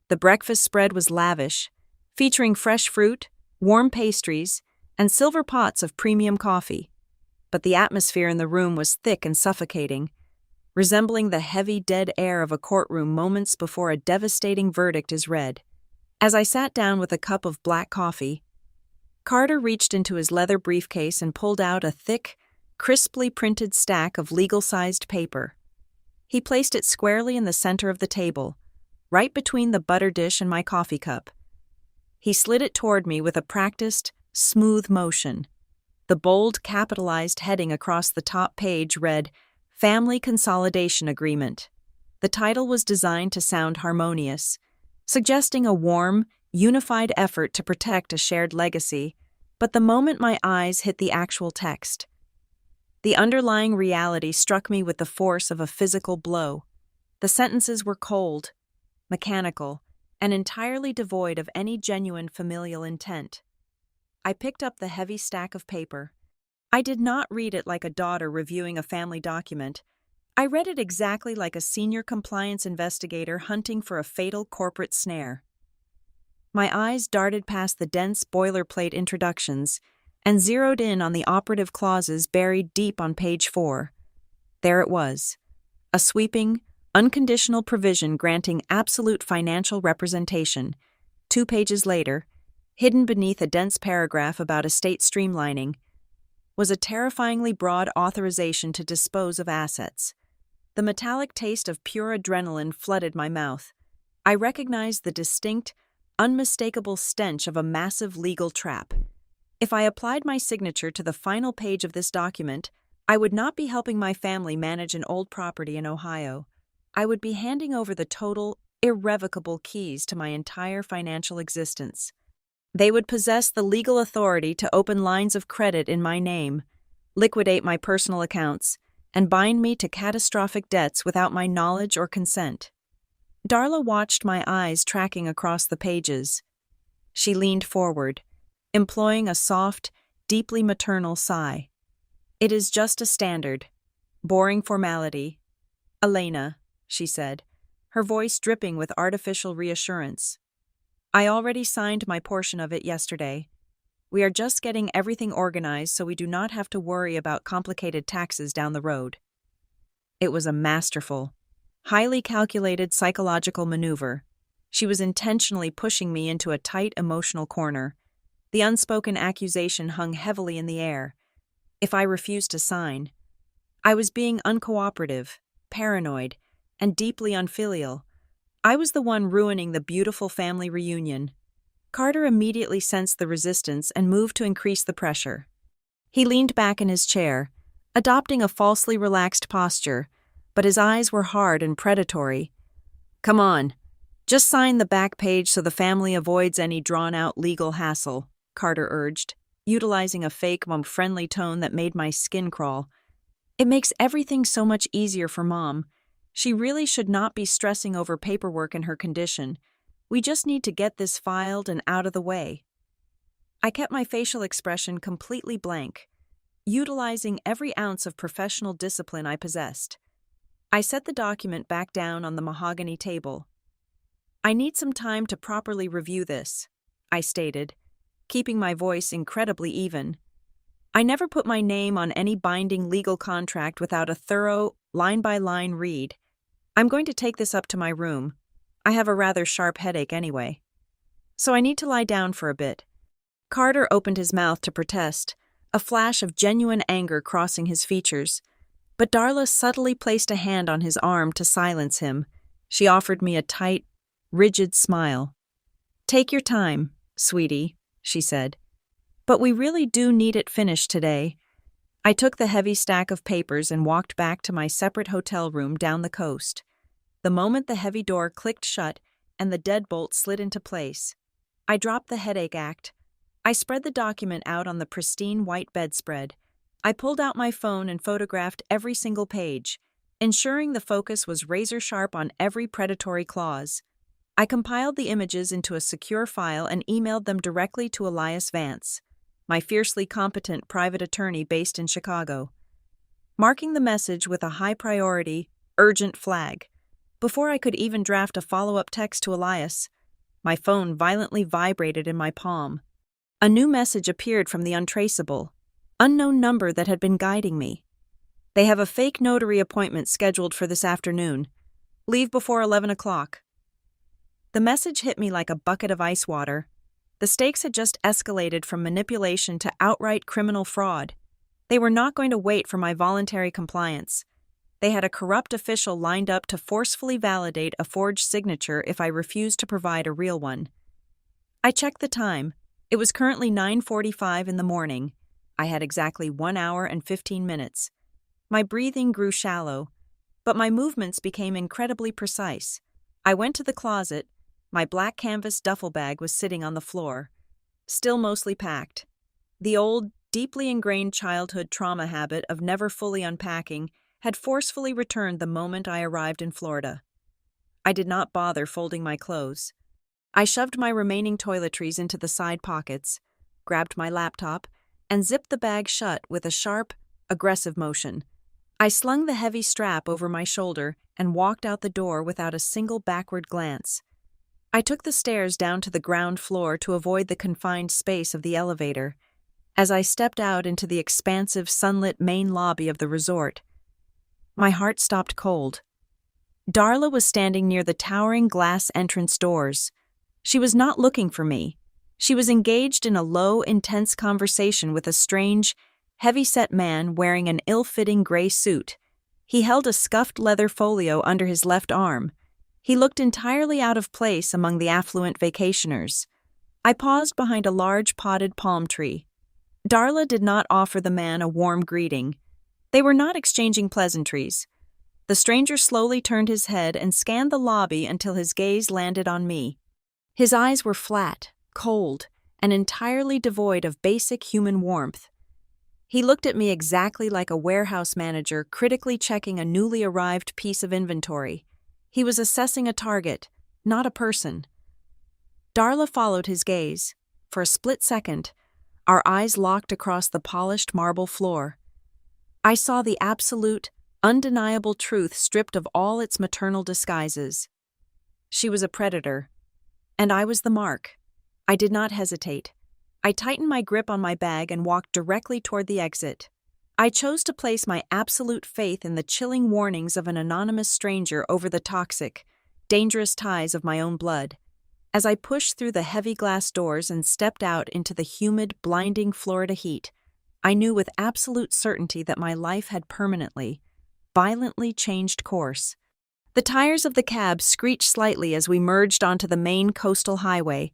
The breakfast spread was lavish, featuring fresh fruit, warm pastries, and silver pots of premium coffee. But the atmosphere in the room was thick and suffocating, resembling the heavy, dead air of a courtroom moments before a devastating verdict is read. As I sat down with a cup of black coffee, Carter reached into his leather briefcase and pulled out a thick, crisply printed stack of legal-sized paper. He placed it squarely in the center of the table, right between the butter dish and my coffee cup. He slid it toward me with a practiced, smooth motion. The bold, capitalized heading across the top page read, "Family Consolidation Agreement." The title was designed to sound harmonious, suggesting a warm, unified effort to protect a shared legacy, but the moment my eyes hit the actual text, the underlying reality struck me with the force of a physical blow. The sentences were cold, mechanical, and entirely devoid of any genuine familial intent. I picked up the heavy stack of paper. I did not read it like a daughter reviewing a family document. I read it exactly like a senior compliance investigator hunting for a fatal corporate snare. My eyes darted past the dense boilerplate introductions and zeroed in on the operative clauses buried deep on page 4. There it was, a sweeping, unconditional provision granting absolute financial representation. 2 pages later, hidden beneath a dense paragraph about estate streamlining, was a terrifyingly broad authorization to dispose of assets. The metallic taste of pure adrenaline flooded my mouth. I recognized the distinct, unmistakable stench of a massive legal trap. If I applied my signature to the final page of this document, I would not be helping my family manage an old property in Ohio. I would be handing over the total, irrevocable keys to my entire financial existence. They would possess the legal authority to open lines of credit in my name, liquidate my personal accounts, and bind me to catastrophic debts without my knowledge or consent. Darla watched my eyes tracking across the pages. She leaned forward, employing a soft, deeply maternal sigh. "It is just a standard, boring formality. Elena," she said, her voice dripping with artificial reassurance. "I already signed my portion of it yesterday. We are just getting everything organized so we do not have to worry about complicated taxes down the road." It was a masterful, highly calculated psychological maneuver. She was intentionally pushing me into a tight emotional corner. The unspoken accusation hung heavily in the air. If I refused to sign, I was being uncooperative, paranoid, and deeply unfilial. I was the one ruining the beautiful family reunion. Carter immediately sensed the resistance and moved to increase the pressure. He leaned back in his chair, adopting a falsely relaxed posture, but his eyes were hard and predatory. "Come on, just sign the back page so the family avoids any drawn-out legal hassle," Carter urged, utilizing a fake, friendly tone that made my skin crawl. "It makes everything so much easier for Mom. She really should not be stressing over paperwork in her condition. We just need to get this filed and out of the way." I kept my facial expression completely blank, utilizing every ounce of professional discipline I possessed. I set the document back down on the mahogany table. "I need some time to properly review this," I stated, keeping my voice incredibly even. I never put my name on any binding legal contract without a thorough, line-by-line read. I'm going to take this up to my room. I have a rather sharp headache anyway. So I need to lie down for a bit. Carter opened his mouth to protest, a flash of genuine anger crossing his features. But Darla subtly placed a hand on his arm to silence him. She offered me a tight, rigid smile. "Take your time, sweetie," she said. "But we really do need it finished today." I took the heavy stack of papers and walked back to my separate hotel room down the coast. The moment the heavy door clicked shut and the deadbolt slid into place, I dropped the headache act. I spread the document out on the pristine white bedspread. I pulled out my phone and photographed every single page, ensuring the focus was razor-sharp on every predatory clause. I compiled the images into a secure file and emailed them directly to Elias Vance, my fiercely competent private attorney based in Chicago, marking the message with a high-priority, urgent flag. Before I could even draft a follow-up text to Elias, my phone violently vibrated in my palm. A new message appeared from the untraceable, unknown number that had been guiding me. "They have a fake notary appointment scheduled for this afternoon. Leave before 11 o'clock. The message hit me like a bucket of ice water. The stakes had just escalated from manipulation to outright criminal fraud. They were not going to wait for my voluntary compliance. They had a corrupt official lined up to forcefully validate a forged signature if I refused to provide a real one. I checked the time. It was currently 9:45 in the morning. I had exactly 1 hour and 15 minutes. My breathing grew shallow, but my movements became incredibly precise. I went to the closet. My black canvas duffel bag was sitting on the floor, still mostly packed. The old, deeply ingrained childhood trauma habit of never fully unpacking had forcefully returned the moment I arrived in Florida. I did not bother folding my clothes. I shoved my remaining toiletries into the side pockets, grabbed my laptop, and zipped the bag shut with a sharp, aggressive motion. I slung the heavy strap over my shoulder and walked out the door without a single backward glance. I took the stairs down to the ground floor to avoid the confined space of the elevator. As I stepped out into the expansive, sunlit main lobby of the resort, My heart stopped cold. Darla was standing near the towering glass entrance doors. She was not looking for me. She was engaged in a low, intense conversation with a strange, heavy-set man wearing an ill-fitting gray suit. He held a scuffed leather folio under his left arm. He looked entirely out of place among the affluent vacationers. I paused behind a large potted palm tree. Darla did not offer the man a warm greeting. They were not exchanging pleasantries. The stranger slowly turned his head and scanned the lobby until his gaze landed on me. His eyes were flat, cold, and entirely devoid of basic human warmth. He looked at me exactly like a warehouse manager critically checking a newly arrived piece of inventory. He was assessing a target, not a person. Darla followed his gaze. For a split second, our eyes locked across the polished marble floor. I saw the absolute, undeniable truth stripped of all its maternal disguises. She was a predator, and I was the mark. I did not hesitate. I tightened my grip on my bag and walked directly toward the exit. I chose to place my absolute faith in the chilling warnings of an anonymous stranger over the toxic, dangerous ties of my own blood. As I pushed through the heavy glass doors and stepped out into the humid, blinding Florida heat, I knew with absolute certainty that my life had permanently, violently changed course. The tires of the cab screeched slightly as we merged onto the main coastal highway,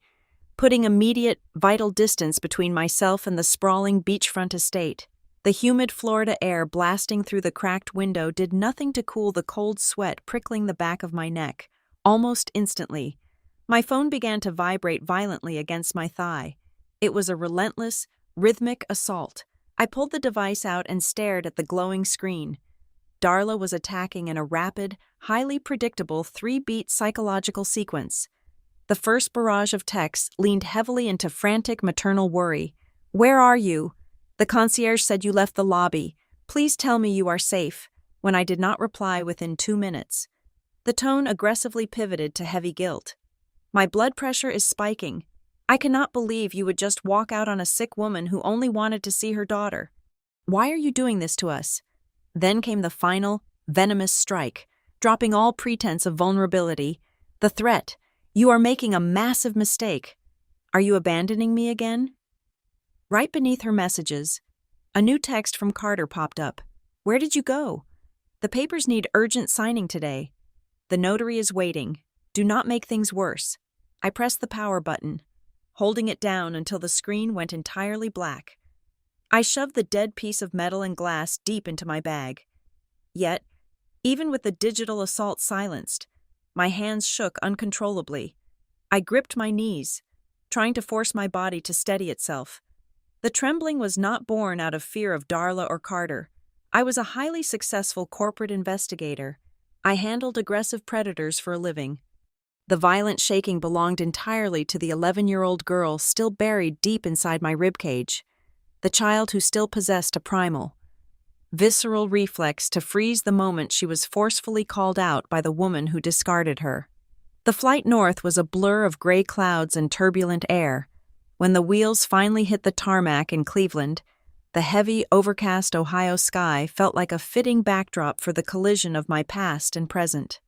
putting immediate, vital distance between myself and the sprawling beachfront estate. The humid Florida air blasting through the cracked window did nothing to cool the cold sweat prickling the back of my neck. Almost instantly, my phone began to vibrate violently against my thigh. It was a relentless, rhythmic assault. I pulled the device out and stared at the glowing screen. Darla was attacking in a rapid, highly predictable 3-beat psychological sequence. The first barrage of texts leaned heavily into frantic maternal worry. "Where are you? The concierge said you left the lobby. Please tell me you are safe," when I did not reply within 2 minutes. The tone aggressively pivoted to heavy guilt. "My blood pressure is spiking. I cannot believe you would just walk out on a sick woman who only wanted to see her daughter. Why are you doing this to us?" Then came the final, venomous strike, dropping all pretense of vulnerability. The threat: "You are making a massive mistake. Are you abandoning me again?" Right beneath her messages, a new text from Carter popped up. "Where did you go? The papers need urgent signing today. The notary is waiting. Do not make things worse." I pressed the power button, holding it down until the screen went entirely black. I shoved the dead piece of metal and glass deep into my bag. Yet, even with the digital assault silenced, my hands shook uncontrollably. I gripped my knees, trying to force my body to steady itself. The trembling was not born out of fear of Darla or Carter. I was a highly successful corporate investigator. I handled aggressive predators for a living. The violent shaking belonged entirely to the 11-year-old girl still buried deep inside my ribcage, the child who still possessed a primal, visceral reflex to freeze the moment she was forcefully called out by the woman who discarded her. The flight north was a blur of gray clouds and turbulent air. When the wheels finally hit the tarmac in Cleveland, the heavy, overcast Ohio sky felt like a fitting backdrop for the collision of my past and present.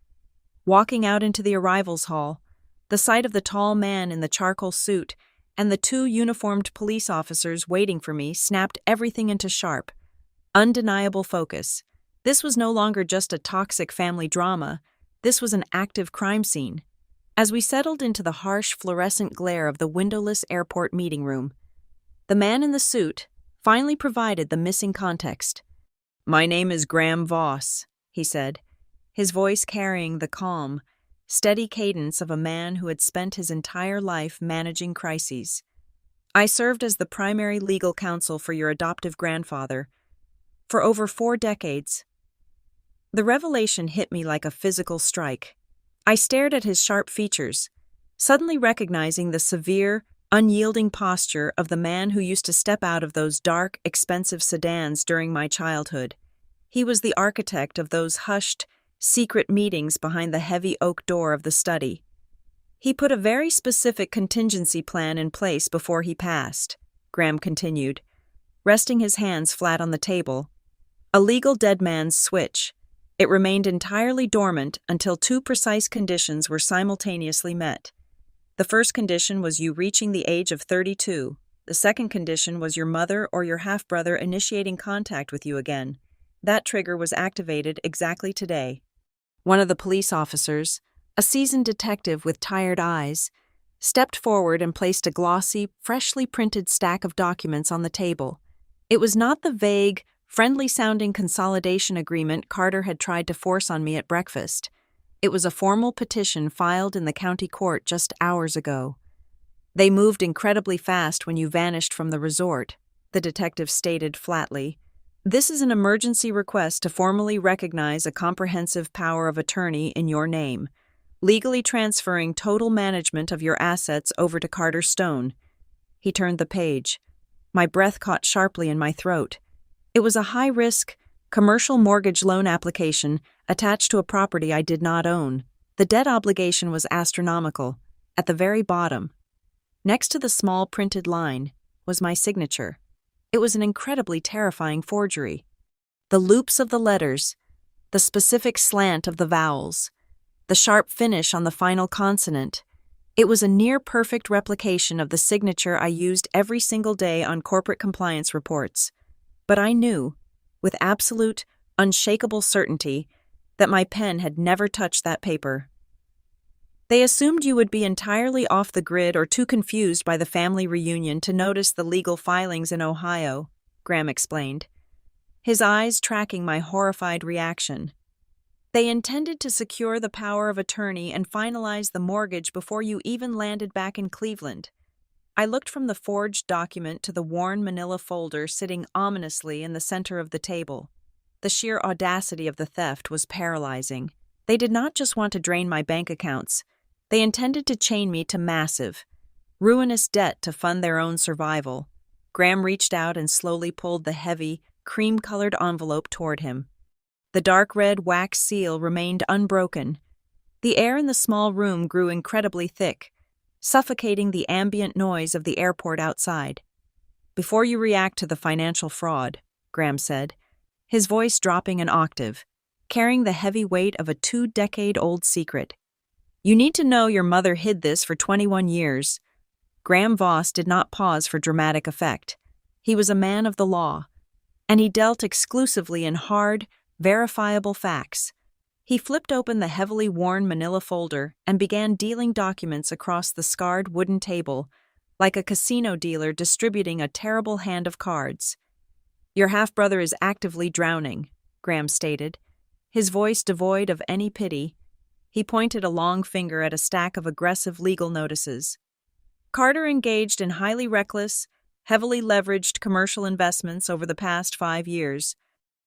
Walking out into the arrivals hall, the sight of the tall man in the charcoal suit and the 2 uniformed police officers waiting for me snapped everything into sharp, undeniable focus. This was no longer just a toxic family drama. This was an active crime scene. As we settled into the harsh fluorescent glare of the windowless airport meeting room, the man in the suit finally provided the missing context. "My name is Graham Voss," he said, his voice carrying the calm, steady cadence of a man who had spent his entire life managing crises. "I served as the primary legal counsel for your adoptive grandfather for over 4 decades. The revelation hit me like a physical strike. I stared at his sharp features, suddenly recognizing the severe, unyielding posture of the man who used to step out of those dark, expensive sedans during my childhood. He was the architect of those hushed, secret meetings behind the heavy oak door of the study. He put a very specific contingency plan in place before he passed," Graham continued, resting his hands flat on the table. "A legal dead man's switch. It remained entirely dormant until two precise conditions were simultaneously met. The first condition was you reaching the age of 32. The second condition was your mother or your half-brother initiating contact with you again. That trigger was activated exactly today. One of the police officers, a seasoned detective with tired eyes, stepped forward and placed a glossy, freshly printed stack of documents on the table. It was not the vague, friendly-sounding consolidation agreement Carter had tried to force on me at breakfast. It was a formal petition filed in the county court just hours ago. "They moved incredibly fast when you vanished from the resort," the detective stated flatly. "This is an emergency request to formally recognize a comprehensive power of attorney in your name, legally transferring total management of your assets over to Carter Stone." He turned the page. My breath caught sharply in my throat. It was a high-risk, commercial mortgage loan application attached to a property I did not own. The debt obligation was astronomical. At the very bottom, next to the small printed line, was my signature. It was an incredibly terrifying forgery. The loops of the letters, the specific slant of the vowels, the sharp finish on the final consonant. It was a near-perfect replication of the signature I used every single day on corporate compliance reports. But I knew, with absolute, unshakable certainty, that my pen had never touched that paper. "They assumed you would be entirely off the grid or too confused by the family reunion to notice the legal filings in Ohio," Graham explained, his eyes tracking my horrified reaction. "They intended to secure the power of attorney and finalize the mortgage before you even landed back in Cleveland." I looked from the forged document to the worn manila folder sitting ominously in the center of the table. The sheer audacity of the theft was paralyzing. They did not just want to drain my bank accounts. They intended to chain me to massive, ruinous debt to fund their own survival. Graham reached out and slowly pulled the heavy, cream-colored envelope toward him. The dark red wax seal remained unbroken. The air in the small room grew incredibly thick, suffocating the ambient noise of the airport outside. "Before you react to the financial fraud," Graham said, his voice dropping an octave, carrying the heavy weight of a 2-decade-old secret, "you need to know your mother hid this for 21 years. Graham Voss did not pause for dramatic effect. He was a man of the law, and he dealt exclusively in hard, verifiable facts. He flipped open the heavily worn manila folder and began dealing documents across the scarred wooden table, like a casino dealer distributing a terrible hand of cards. "Your half-brother is actively drowning," Graham stated, his voice devoid of any pity. He pointed a long finger at a stack of aggressive legal notices. "Carter engaged in highly reckless, heavily leveraged commercial investments over the past 5 years.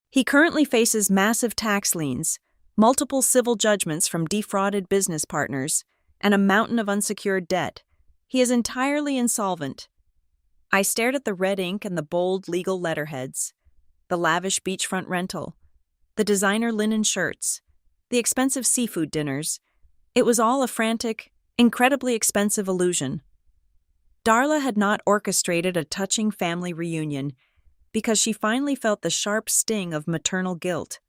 He currently faces massive tax liens, multiple civil judgments from defrauded business partners, and a mountain of unsecured debt. He is entirely insolvent." I stared at the red ink and the bold legal letterheads, the lavish beachfront rental, the designer linen shirts, the expensive seafood dinners. It was all a frantic, incredibly expensive illusion. Darla had not orchestrated a touching family reunion because she finally felt the sharp sting of maternal guilt.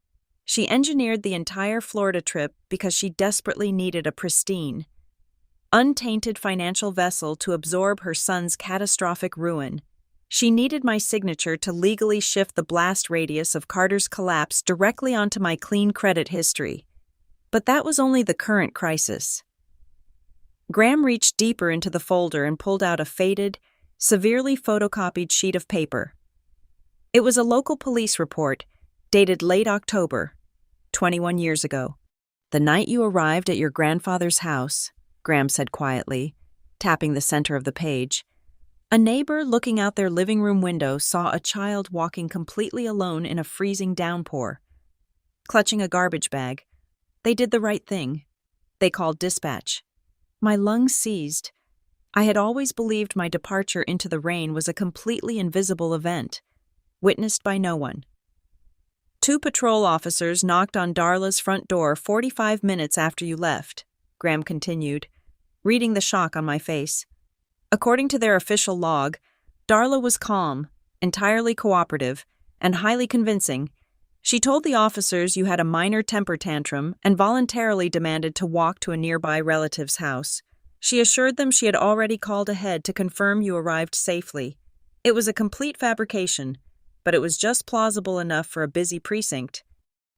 She engineered the entire Florida trip because she desperately needed a pristine, untainted financial vessel to absorb her son's catastrophic ruin. She needed my signature to legally shift the blast radius of Carter's collapse directly onto my clean credit history. But that was only the current crisis. Graham reached deeper into the folder and pulled out a faded, severely photocopied sheet of paper. It was a local police report, dated late October, 21 years ago. "The night you arrived at your grandfather's house," Graham said quietly, tapping the center of the page, "a neighbor looking out their living room window saw a child walking completely alone in a freezing downpour. Clutching a garbage bag, they did the right thing. They called dispatch. My lungs seized. I had always believed my departure into the rain was a completely invisible event, witnessed by no one. 2 patrol officers knocked on Darla's front door 45 minutes after you left," Graham continued, reading the shock on my face. "According to their official log, Darla was calm, entirely cooperative, and highly convincing. She told the officers you had a minor temper tantrum and voluntarily demanded to walk to a nearby relative's house. She assured them she had already called ahead to confirm you arrived safely. It was a complete fabrication, but it was just plausible enough for a busy precinct.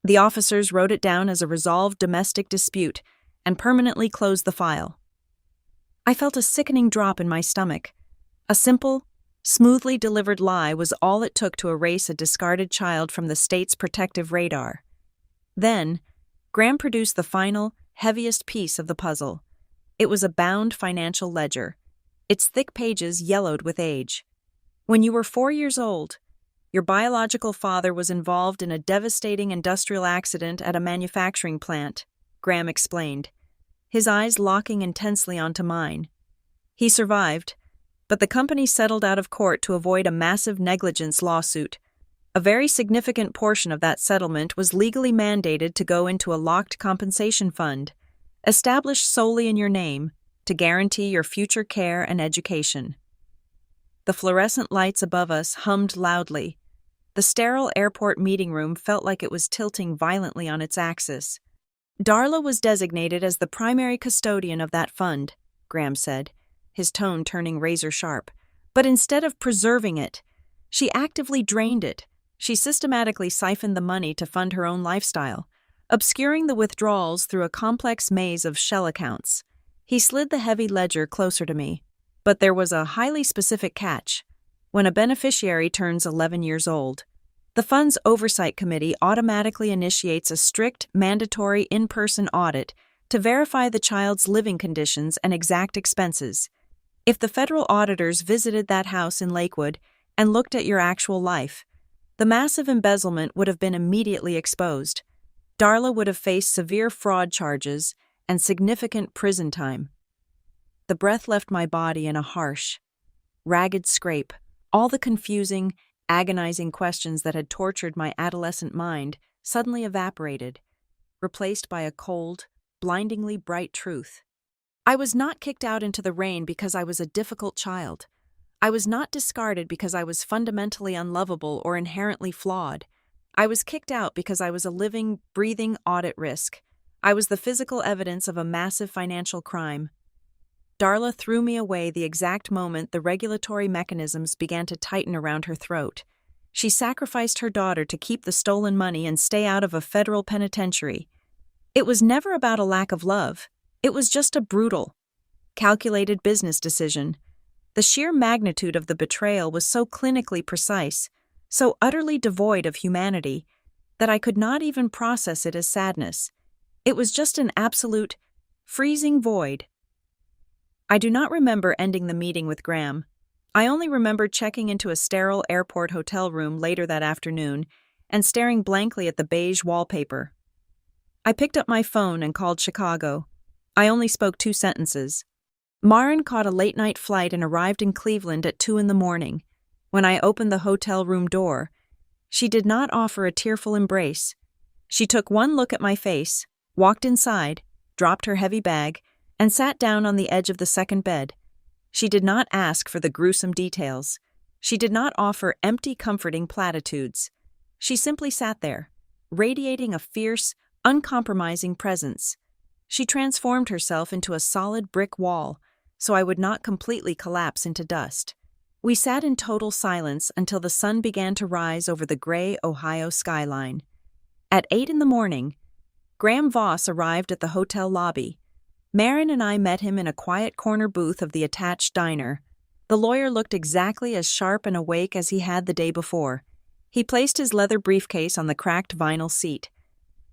The officers wrote it down as a resolved domestic dispute and permanently closed the file. I felt a sickening drop in my stomach. A simple, smoothly delivered lie was all it took to erase a discarded child from the state's protective radar. Then, Graham produced the final, heaviest piece of the puzzle. It was a bound financial ledger, its thick pages yellowed with age. When you were 4 years old, your biological father was involved in a devastating industrial accident at a manufacturing plant, Graham explained, his eyes locking intensely onto mine. He survived, but the company settled out of court to avoid a massive negligence lawsuit. A very significant portion of that settlement was legally mandated to go into a locked compensation fund, established solely in your name, to guarantee your future care and education. The fluorescent lights above us hummed loudly. The sterile airport meeting room felt like it was tilting violently on its axis. Darla was designated as the primary custodian of that fund, Graham said, his tone turning razor sharp. But instead of preserving it, she actively drained it. She systematically siphoned the money to fund her own lifestyle, obscuring the withdrawals through a complex maze of shell accounts. He slid the heavy ledger closer to me. But there was a highly specific catch. When a beneficiary turns 11 years old, the fund's oversight committee automatically initiates a strict, mandatory in-person audit to verify the child's living conditions and exact expenses. If the federal auditors visited that house in Lakewood and looked at your actual life, the massive embezzlement would have been immediately exposed. Darla would have faced severe fraud charges and significant prison time. The breath left my body in a harsh, ragged scrape. All the confusing, agonizing questions that had tortured my adolescent mind suddenly evaporated, replaced by a cold, blindingly bright truth. I was not kicked out into the rain because I was a difficult child. I was not discarded because I was fundamentally unlovable or inherently flawed. I was kicked out because I was a living, breathing audit risk. I was the physical evidence of a massive financial crime. Darla threw me away the exact moment the regulatory mechanisms began to tighten around her throat. She sacrificed her daughter to keep the stolen money and stay out of a federal penitentiary. It was never about a lack of love. It was just a brutal, calculated business decision. The sheer magnitude of the betrayal was so clinically precise, so utterly devoid of humanity, that I could not even process it as sadness. It was just an absolute, freezing void. I do not remember ending the meeting with Graham. I only remember checking into a sterile airport hotel room later that afternoon and staring blankly at the beige wallpaper. I picked up my phone and called Chicago. I only spoke 2 sentences. Maren caught a late-night flight and arrived in Cleveland at 2 a.m. When I opened the hotel room door, she did not offer a tearful embrace. She took one look at my face, walked inside, dropped her heavy bag, and sat down on the edge of the second bed. She did not ask for the gruesome details. She did not offer empty, comforting platitudes. She simply sat there, radiating a fierce, uncompromising presence. She transformed herself into a solid brick wall, so I would not completely collapse into dust. We sat in total silence until the sun began to rise over the gray Ohio skyline. At 8 a.m, Graham Voss arrived at the hotel lobby. Maren and I met him in a quiet corner booth of the attached diner. The lawyer looked exactly as sharp and awake as he had the day before. He placed his leather briefcase on the cracked vinyl seat.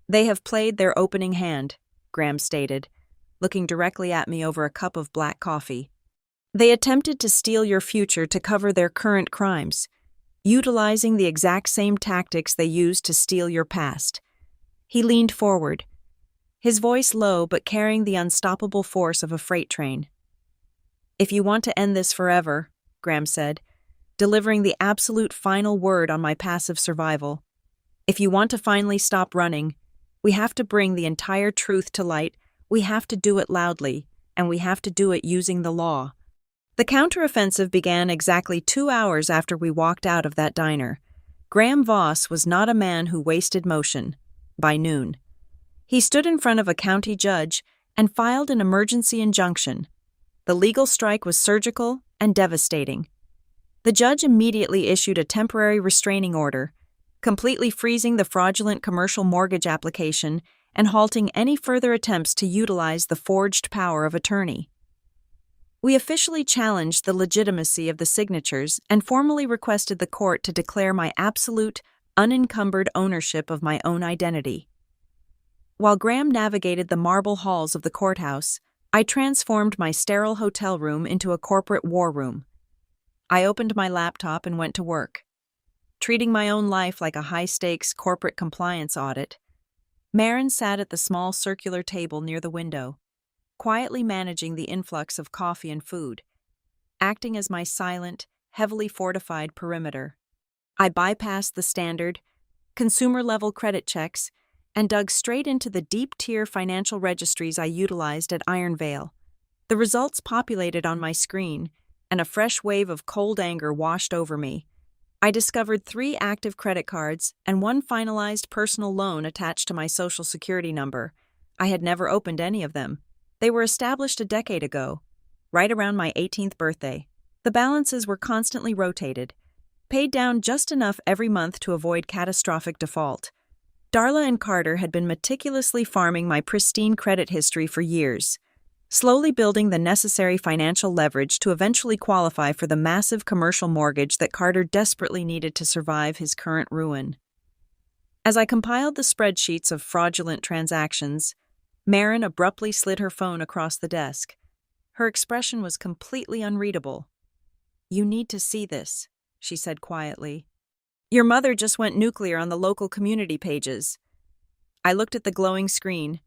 "They have played their opening hand," Graham stated, looking directly at me over a cup of black coffee. "They attempted to steal your future to cover their current crimes, utilizing the exact same tactics they used to steal your past." He leaned forward, his voice low but carrying the unstoppable force of a freight train. "If you want to end this forever," Graham said, delivering the absolute final word on my passive survival, "if you want to finally stop running, we have to bring the entire truth to light. We have to do it loudly, and we have to do it using the law." The counteroffensive began exactly 2 hours after we walked out of that diner. Graham Voss was not a man who wasted motion. By noon, he stood in front of a county judge and filed an emergency injunction. The legal strike was surgical and devastating. The judge immediately issued a temporary restraining order, completely freezing the fraudulent commercial mortgage application and halting any further attempts to utilize the forged power of attorney. We officially challenged the legitimacy of the signatures and formally requested the court to declare my absolute, unencumbered ownership of my own identity. While Graham navigated the marble halls of the courthouse, I transformed my sterile hotel room into a corporate war room. I opened my laptop and went to work. Treating my own life like a high-stakes corporate compliance audit, Marin sat at the small circular table near the window, quietly managing the influx of coffee and food, acting as my silent, heavily fortified perimeter. I bypassed the standard, consumer-level credit checks and dug straight into the deep-tier financial registries I utilized at Iron Vale. The results populated on my screen, and a fresh wave of cold anger washed over me. I discovered 3 active credit cards and 1 finalized personal loan attached to my Social Security number. I had never opened any of them. They were established a decade ago, right around my 18th birthday. The balances were constantly rotated, paid down just enough every month to avoid catastrophic default. Darla and Carter had been meticulously farming my pristine credit history for years, slowly building the necessary financial leverage to eventually qualify for the massive commercial mortgage that Carter desperately needed to survive his current ruin. As I compiled the spreadsheets of fraudulent transactions, Marin abruptly slid her phone across the desk. Her expression was completely unreadable. "You need to see this," she said quietly. "Your mother just went nuclear on the local community pages." I looked at the glowing screen.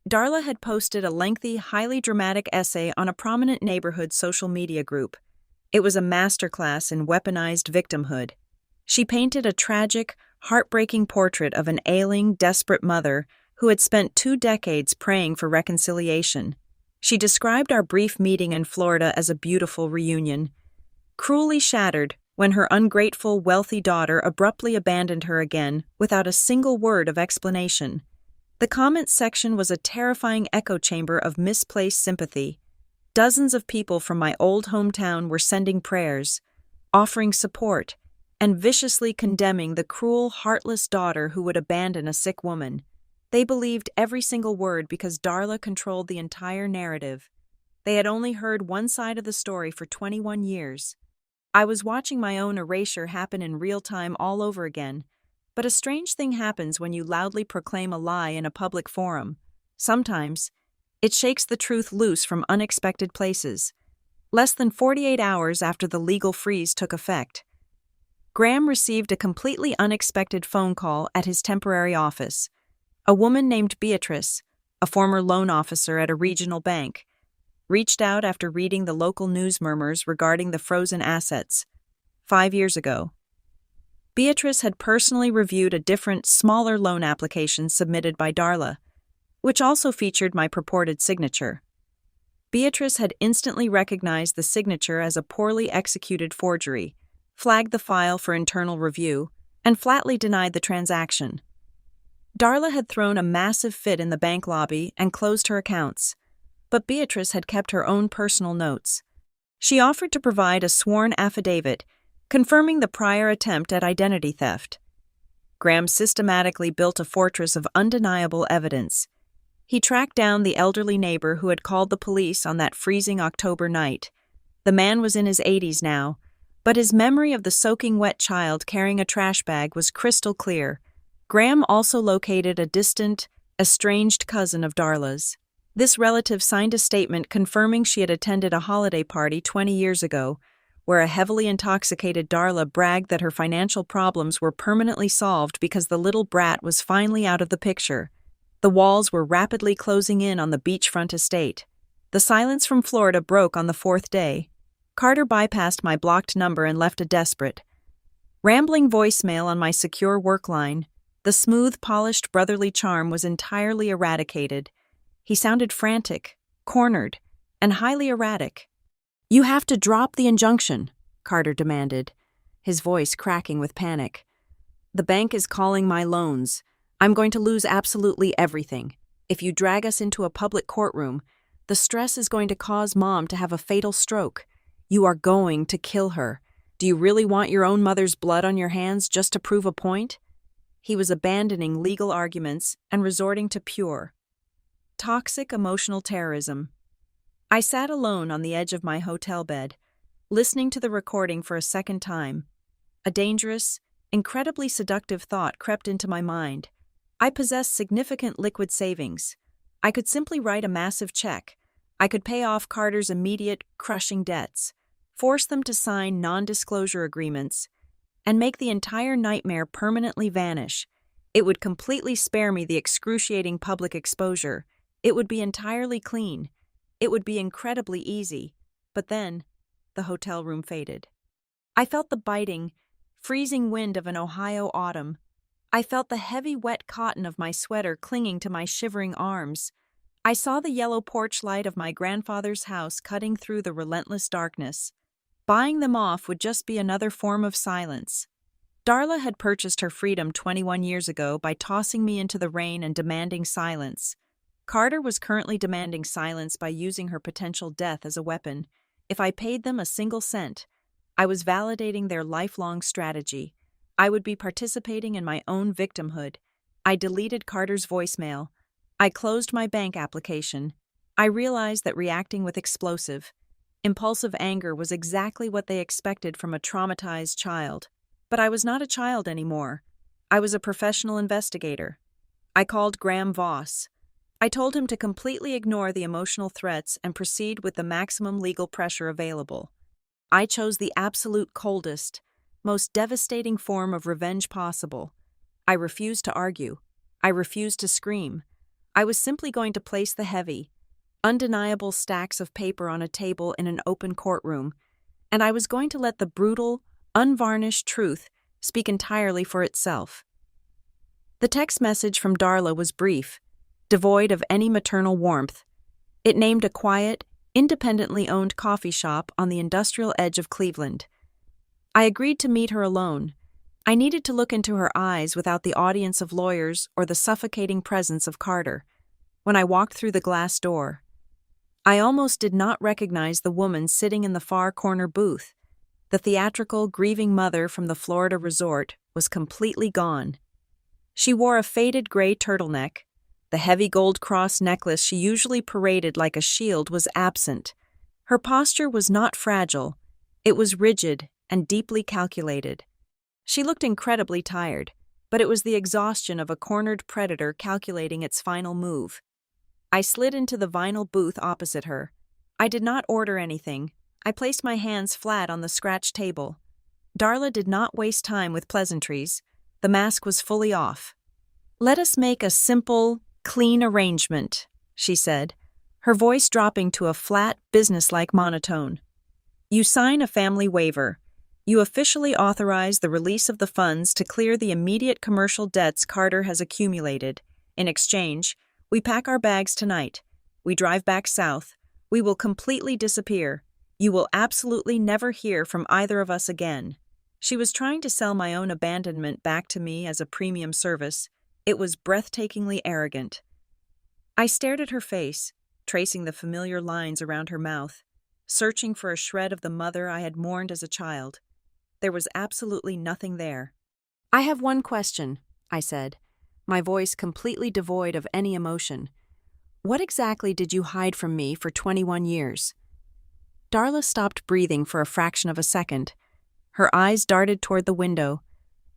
Darla had posted a lengthy, highly dramatic essay on a prominent neighborhood social media group. It was a masterclass in weaponized victimhood. She painted a tragic, heartbreaking portrait of an ailing, desperate mother who had spent 2 decades praying for reconciliation. She described our brief meeting in Florida as a beautiful reunion, cruelly shattered when her ungrateful, wealthy daughter abruptly abandoned her again without a single word of explanation. The comments section was a terrifying echo chamber of misplaced sympathy. Dozens of people from my old hometown were sending prayers, offering support, and viciously condemning the cruel, heartless daughter who would abandon a sick woman. They believed every single word because Darla controlled the entire narrative. They had only heard one side of the story for 21 years. I was watching my own erasure happen in real time all over again, but a strange thing happens when you loudly proclaim a lie in a public forum. Sometimes, it shakes the truth loose from unexpected places. Less than 48 hours after the legal freeze took effect, Graham received a completely unexpected phone call at his temporary office. A woman named Beatrice, a former loan officer at a regional bank, reached out after reading the local news murmurs regarding the frozen assets. 5 years ago, Beatrice had personally reviewed a different, smaller loan application submitted by Darla, which also featured my purported signature. Beatrice had instantly recognized the signature as a poorly executed forgery, flagged the file for internal review, and flatly denied the transaction. Darla had thrown a massive fit in the bank lobby and closed her accounts, but Beatrice had kept her own personal notes. She offered to provide a sworn affidavit confirming the prior attempt at identity theft. Graham systematically built a fortress of undeniable evidence. He tracked down the elderly neighbor who had called the police on that freezing October night. The man was in his 80s now, but his memory of the soaking wet child carrying a trash bag was crystal clear. Graham also located a distant, estranged cousin of Darla's. This relative signed a statement confirming she had attended a holiday party 20 years ago, where a heavily intoxicated Darla bragged that her financial problems were permanently solved because the little brat was finally out of the picture. The walls were rapidly closing in on the beachfront estate. The silence from Florida broke on the 4th day. Carter bypassed my blocked number and left a desperate, rambling voicemail on my secure work line. The smooth, polished brotherly charm was entirely eradicated. He sounded frantic, cornered, and highly erratic. "You have to drop the injunction," Carter demanded, his voice cracking with panic. The bank is calling my loans. I'm going to lose absolutely everything. If you drag us into a public courtroom, the stress is going to cause Mom to have a fatal stroke. You are going to kill her. Do you really want your own mother's blood on your hands just to prove a point? He was abandoning legal arguments and resorting to pure, toxic emotional terrorism. I sat alone on the edge of my hotel bed, listening to the recording for a second time. A dangerous, incredibly seductive thought crept into my mind. I possessed significant liquid savings. I could simply write a massive check. I could pay off Carter's immediate, crushing debts, force them to sign non-disclosure agreements, and make the entire nightmare permanently vanish. It would completely spare me the excruciating public exposure. It would be entirely clean. It would be incredibly easy. But then, the hotel room faded. I felt the biting, freezing wind of an Ohio autumn. I felt the heavy, wet cotton of my sweater clinging to my shivering arms. I saw the yellow porch light of my grandfather's house cutting through the relentless darkness. Buying them off would just be another form of silence. Darla had purchased her freedom 21 years ago by tossing me into the rain and demanding silence. Carter was currently demanding silence by using her potential death as a weapon. If I paid them a single cent, I was validating their lifelong strategy. I would be participating in my own victimhood. I deleted Carter's voicemail. I closed my bank application. I realized that reacting with impulsive anger was exactly what they expected from a traumatized child. But I was not a child anymore. I was a professional investigator. I called Graham Voss. I told him to completely ignore the emotional threats and proceed with the maximum legal pressure available. I chose the absolute coldest, most devastating form of revenge possible. I refused to argue. I refused to scream. I was simply going to place the heavy, undeniable stacks of paper on a table in an open courtroom, and I was going to let the brutal, unvarnished truth speak entirely for itself. The text message from Darla was brief, devoid of any maternal warmth. It named a quiet, independently owned coffee shop on the industrial edge of Cleveland. I agreed to meet her alone. I needed to look into her eyes without the audience of lawyers or the suffocating presence of Carter. When I walked through the glass door, I almost did not recognize the woman sitting in the far corner booth. The theatrical, grieving mother from the Florida resort was completely gone. She wore a faded gray turtleneck. The heavy gold cross necklace she usually paraded like a shield was absent. Her posture was not fragile. It was rigid and deeply calculated. She looked incredibly tired, but it was the exhaustion of a cornered predator calculating its final move. I slid into the vinyl booth opposite her. I did not order anything. I placed my hands flat on the scratch table. Darla did not waste time with pleasantries. The mask was fully off. "Let us make a simple, clean arrangement," she said, her voice dropping to a flat, businesslike monotone. "You sign a family waiver. You officially authorize the release of the funds to clear the immediate commercial debts Carter has accumulated. In exchange, we pack our bags tonight. We drive back south. We will completely disappear. You will absolutely never hear from either of us again." She was trying to sell my own abandonment back to me as a premium service. It was breathtakingly arrogant. I stared at her face, tracing the familiar lines around her mouth, searching for a shred of the mother I had mourned as a child. There was absolutely nothing there. "I have one question," I said, my voice completely devoid of any emotion. "What exactly did you hide from me for 21 years?" Darla stopped breathing for a fraction of a second. Her eyes darted toward the window,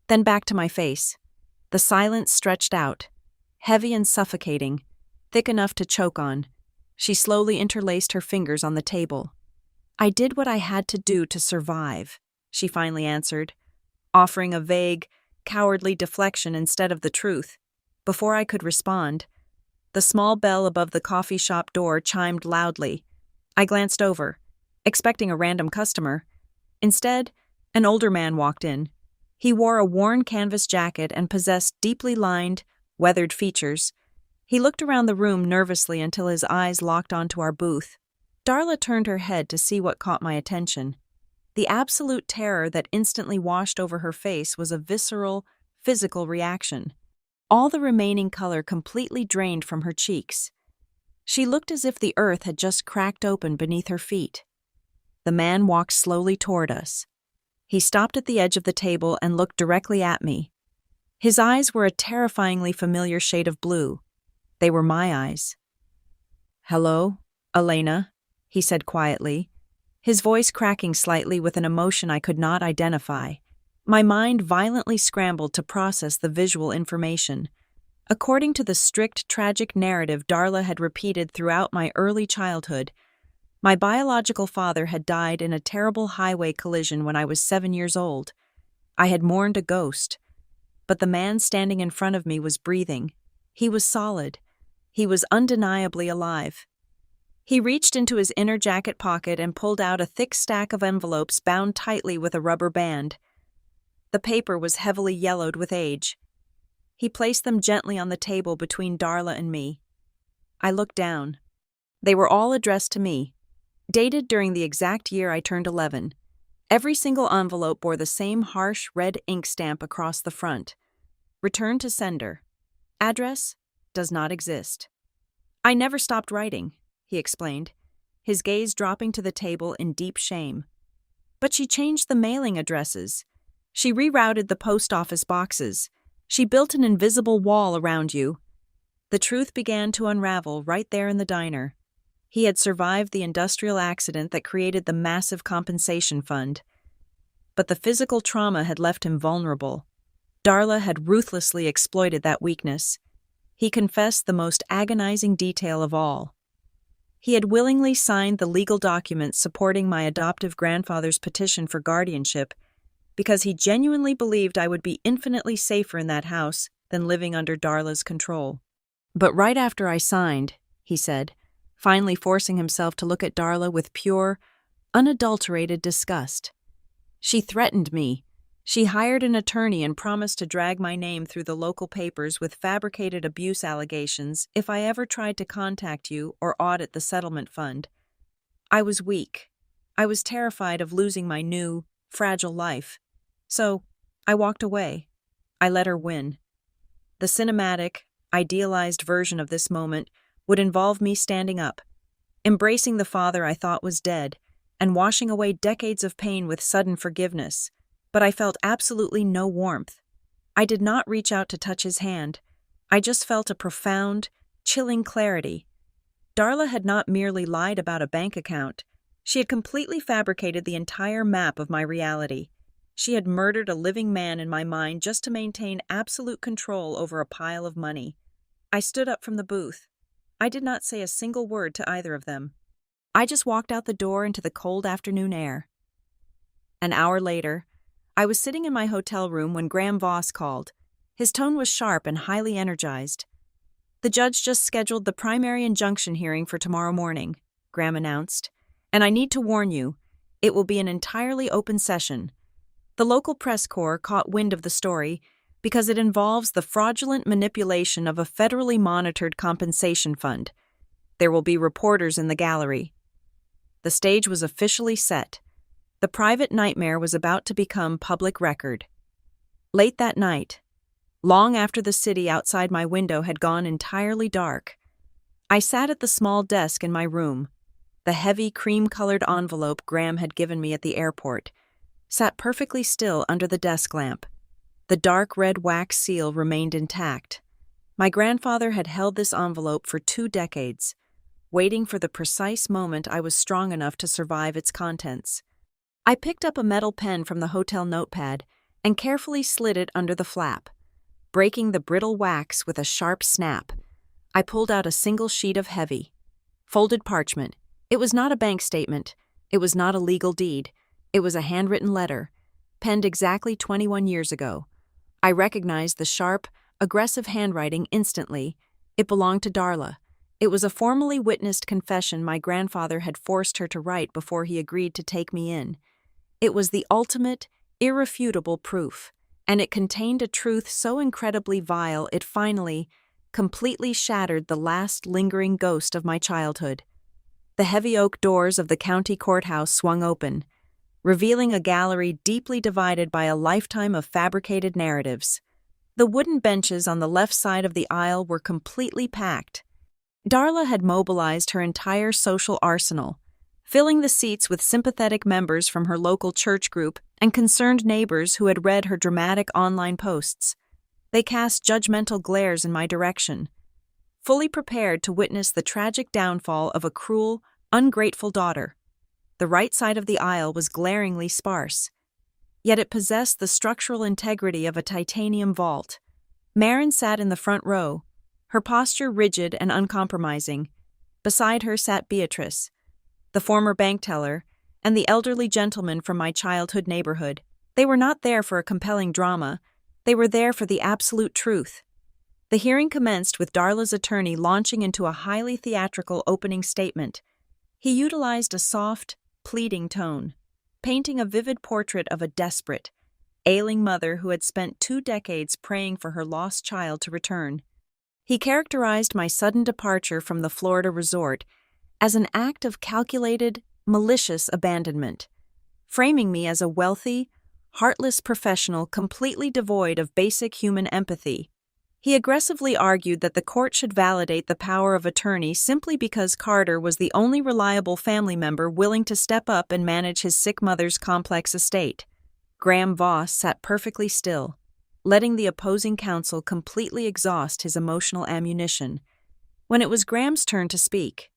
then back to my face. The silence stretched out, heavy and suffocating, thick enough to choke on. She slowly interlaced her fingers on the table. "I did what I had to do to survive," she finally answered, offering a vague, cowardly deflection instead of the truth. Before I could respond, the small bell above the coffee shop door chimed loudly. I glanced over, expecting a random customer. Instead, an older man walked in. He wore a worn canvas jacket and possessed deeply lined, weathered features. He looked around the room nervously until his eyes locked onto our booth. Darla turned her head to see what caught my attention. The absolute terror that instantly washed over her face was a visceral, physical reaction. All the remaining color completely drained from her cheeks. She looked as if the earth had just cracked open beneath her feet. The man walked slowly toward us. He stopped at the edge of the table and looked directly at me. His eyes were a terrifyingly familiar shade of blue. They were my eyes. "Hello, Elena," he said quietly, his voice cracking slightly with an emotion I could not identify. My mind violently scrambled to process the visual information. According to the strict, tragic narrative Darla had repeated throughout my early childhood, my biological father had died in a terrible highway collision when I was 7 years old. I had mourned a ghost, but the man standing in front of me was breathing. He was solid. He was undeniably alive. He reached into his inner jacket pocket and pulled out a thick stack of envelopes bound tightly with a rubber band. The paper was heavily yellowed with age. He placed them gently on the table between Darla and me. I looked down. They were all addressed to me, dated during the exact year I turned 11. Every single envelope bore the same harsh red ink stamp across the front. Return to sender. Address does not exist. "I never stopped writing," he explained, his gaze dropping to the table in deep shame. "But she changed the mailing addresses. She rerouted the post office boxes. She built an invisible wall around you." The truth began to unravel right there in the diner. He had survived the industrial accident that created the massive compensation fund. But the physical trauma had left him vulnerable. Darla had ruthlessly exploited that weakness. He confessed the most agonizing detail of all. He had willingly signed the legal documents supporting my adoptive grandfather's petition for guardianship because he genuinely believed I would be infinitely safer in that house than living under Darla's control. But right after I signed, he said, finally forcing himself to look at Darla with pure, unadulterated disgust. "She threatened me. She hired an attorney and promised to drag my name through the local papers with fabricated abuse allegations if I ever tried to contact you or audit the settlement fund. I was weak. I was terrified of losing my new, fragile life. So, I walked away. I let her win. The cinematic, idealized version of this moment would involve me standing up, embracing the father I thought was dead, and washing away decades of pain with sudden forgiveness. But I felt absolutely no warmth. I did not reach out to touch his hand. I just felt a profound, chilling clarity. Darla had not merely lied about a bank account. She had completely fabricated the entire map of my reality. She had murdered a living man in my mind just to maintain absolute control over a pile of money. I stood up from the booth. I did not say a single word to either of them. I just walked out the door into the cold afternoon air. An hour later, I was sitting in my hotel room when Graham Voss called. His tone was sharp and highly energized. "The judge just scheduled the primary injunction hearing for tomorrow morning," Graham announced. "And I need to warn you, it will be an entirely open session. The local press corps caught wind of the story because it involves the fraudulent manipulation of a federally monitored compensation fund. There will be reporters in the gallery." The stage was officially set. The private nightmare was about to become public record. Late that night, long after the city outside my window had gone entirely dark, I sat at the small desk in my room. The heavy cream-colored envelope Graham had given me at the airport sat perfectly still under the desk lamp. The dark red wax seal remained intact. My grandfather had held this envelope for 2 decades, waiting for the precise moment I was strong enough to survive its contents. I picked up a metal pen from the hotel notepad and carefully slid it under the flap. Breaking the brittle wax with a sharp snap, I pulled out a single sheet of heavy, folded parchment. It was not a bank statement. It was not a legal deed. It was a handwritten letter, penned exactly 21 years ago. I recognized the sharp, aggressive handwriting instantly. It belonged to Darla. It was a formally witnessed confession my grandfather had forced her to write before he agreed to take me in. It was the ultimate, irrefutable proof, and it contained a truth so incredibly vile it finally, completely shattered the last lingering ghost of my childhood. The heavy oak doors of the county courthouse swung open, revealing a gallery deeply divided by a lifetime of fabricated narratives. The wooden benches on the left side of the aisle were completely packed. Darla had mobilized her entire social arsenal, filling the seats with sympathetic members from her local church group and concerned neighbors who had read her dramatic online posts. They cast judgmental glares in my direction, fully prepared to witness the tragic downfall of a cruel, ungrateful daughter. The right side of the aisle was glaringly sparse, yet it possessed the structural integrity of a titanium vault. Marin sat in the front row, her posture rigid and uncompromising. Beside her sat Beatrice, the former bank teller, and the elderly gentleman from my childhood neighborhood. They were not there for a compelling drama, they were there for the absolute truth. The hearing commenced with Darla's attorney launching into a highly theatrical opening statement. He utilized a soft, pleading tone, painting a vivid portrait of a desperate, ailing mother who had spent 2 decades praying for her lost child to return. He characterized my sudden departure from the Florida resort as an act of calculated, malicious abandonment, framing me as a wealthy, heartless professional completely devoid of basic human empathy. He aggressively argued that the court should validate the power of attorney simply because Carter was the only reliable family member willing to step up and manage his sick mother's complex estate. Graham Voss sat perfectly still, letting the opposing counsel completely exhaust his emotional ammunition. When it was Graham's turn to speak,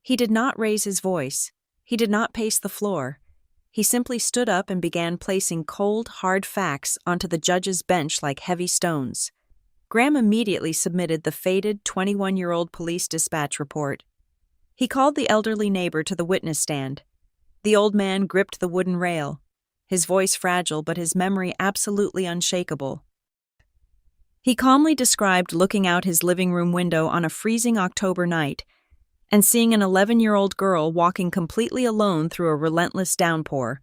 he did not raise his voice. He did not pace the floor. He simply stood up and began placing cold, hard facts onto the judge's bench like heavy stones. Graham immediately submitted the faded 21-year-old police dispatch report. He called the elderly neighbor to the witness stand. The old man gripped the wooden rail, his voice fragile but his memory absolutely unshakable. He calmly described looking out his living room window on a freezing October night and seeing an 11-year-old girl walking completely alone through a relentless downpour,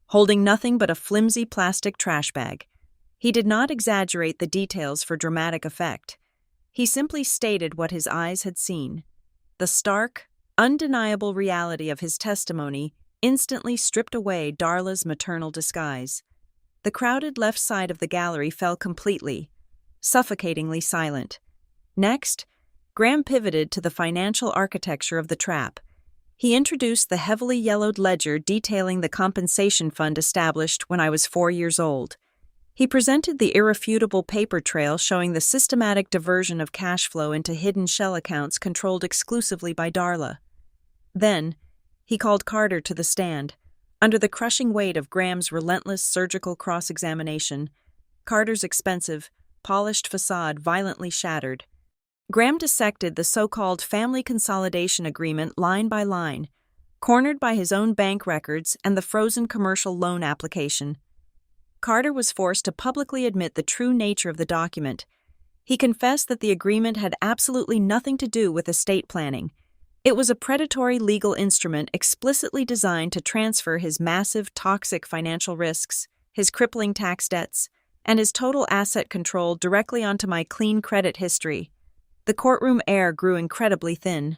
holding nothing but a flimsy plastic trash bag. He did not exaggerate the details for dramatic effect. He simply stated what his eyes had seen. The stark, undeniable reality of his testimony instantly stripped away Darla's maternal disguise. The crowded left side of the gallery fell completely, suffocatingly silent. Next, Graham pivoted to the financial architecture of the trap. He introduced the heavily yellowed ledger detailing the compensation fund established when I was 4 years old. He presented the irrefutable paper trail showing the systematic diversion of cash flow into hidden shell accounts controlled exclusively by Darla. Then, he called Carter to the stand. Under the crushing weight of Graham's relentless surgical cross-examination, Carter's expensive, polished facade violently shattered. Graham dissected the so-called family consolidation agreement line by line, cornered by his own bank records and the frozen commercial loan application. Carter was forced to publicly admit the true nature of the document. He confessed that the agreement had absolutely nothing to do with estate planning. It was a predatory legal instrument explicitly designed to transfer his massive, toxic financial risks, his crippling tax debts, and his total asset control directly onto my clean credit history. The courtroom air grew incredibly thin.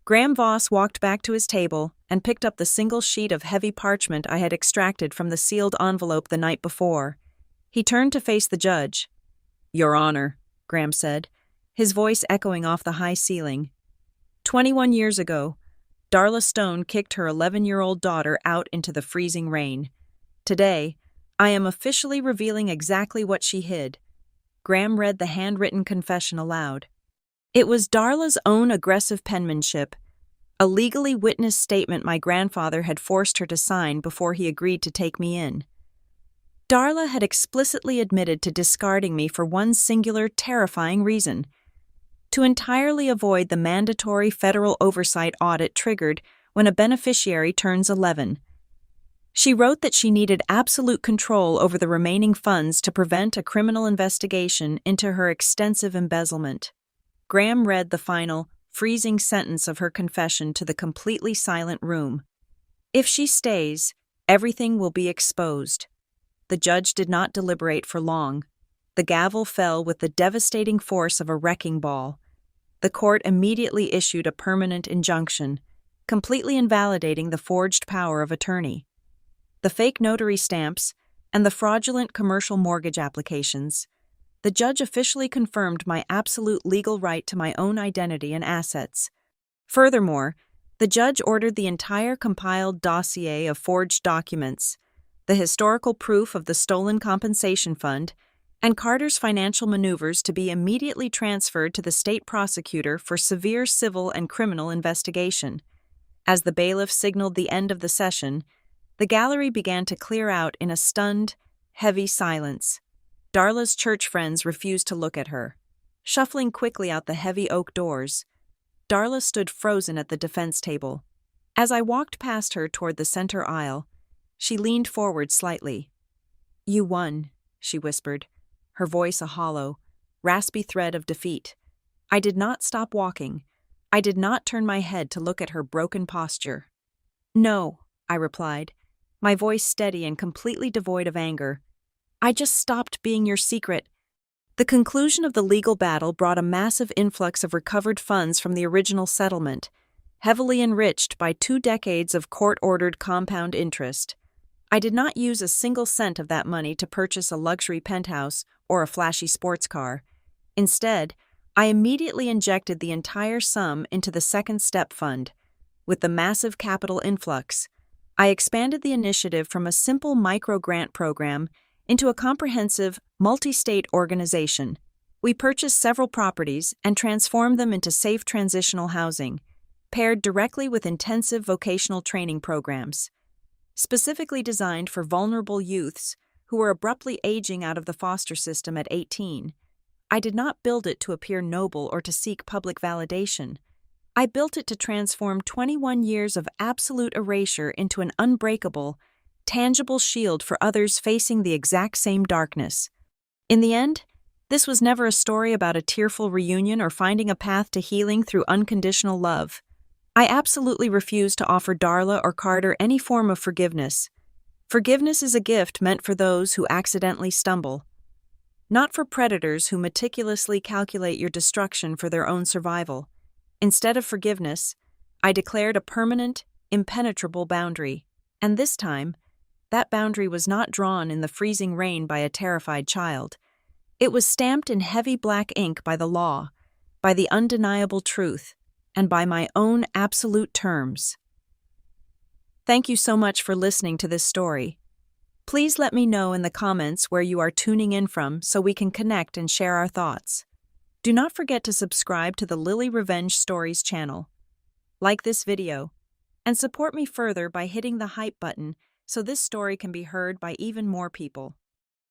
Graham Voss walked back to his table and picked up the single sheet of heavy parchment I had extracted from the sealed envelope the night before. He turned to face the judge. "Your Honor," Graham said, his voice echoing off the high ceiling. 21 years ago, Darla Stone kicked her 11-year-old daughter out into the freezing rain. Today, I am officially revealing exactly what she hid. Graham read the handwritten confession aloud. It was Darla's own aggressive penmanship, a legally witnessed statement my grandfather had forced her to sign before he agreed to take me in. Darla had explicitly admitted to discarding me for one singular, terrifying reason: to entirely avoid the mandatory federal oversight audit triggered when a beneficiary turns 11. She wrote that she needed absolute control over the remaining funds to prevent a criminal investigation into her extensive embezzlement. Graham read the final, freezing sentence of her confession to the completely silent room. If she stays, everything will be exposed. The judge did not deliberate for long. The gavel fell with the devastating force of a wrecking ball. The court immediately issued a permanent injunction, completely invalidating the forged power of attorney. The fake notary stamps, and the fraudulent commercial mortgage applications. the judge officially confirmed my absolute legal right to my own identity and assets. Furthermore, the judge ordered the entire compiled dossier of forged documents, the historical proof of the stolen compensation fund, and Carter's financial maneuvers to be immediately transferred to the state prosecutor for severe civil and criminal investigation. As the bailiff signaled the end of the session, the gallery began to clear out in a stunned, heavy silence. Darla's church friends refused to look at her. Shuffling quickly out the heavy oak doors, Darla stood frozen at the defense table. As I walked past her toward the center aisle, she leaned forward slightly. "You won," she whispered, her voice a hollow, raspy thread of defeat. I did not stop walking. I did not turn my head to look at her broken posture. "No," I replied, my voice steady and completely devoid of anger. "I just stopped being your secret." The conclusion of the legal battle brought a massive influx of recovered funds from the original settlement, heavily enriched by 2 decades of court-ordered compound interest. I did not use a single cent of that money to purchase a luxury penthouse or a flashy sports car. Instead, I immediately injected the entire sum into the Second Step Fund. With the massive capital influx, I expanded the initiative from a simple micro-grant program into a comprehensive, multi-state organization. We purchased several properties and transformed them into safe transitional housing, paired directly with intensive vocational training programs, specifically designed for vulnerable youths who were abruptly aging out of the foster system at 18. I did not build it to appear noble or to seek public validation. I built it to transform 21 years of absolute erasure into an unbreakable, tangible shield for others facing the exact same darkness. In the end, this was never a story about a tearful reunion or finding a path to healing through unconditional love. I absolutely refuse to offer Darla or Carter any form of forgiveness. Forgiveness is a gift meant for those who accidentally stumble, not for predators who meticulously calculate your destruction for their own survival. Instead of forgiveness, I declared a permanent, impenetrable boundary, and this time, that boundary was not drawn in the freezing rain by a terrified child. It was stamped in heavy black ink by the law, by the undeniable truth, and by my own absolute terms. Thank you so much for listening to this story. Please let me know in the comments where you are tuning in from so we can connect and share our thoughts. Do not forget to subscribe to the Lily Revenge Stories channel. Like this video, and support me further by hitting the hype button so this story can be heard by even more people.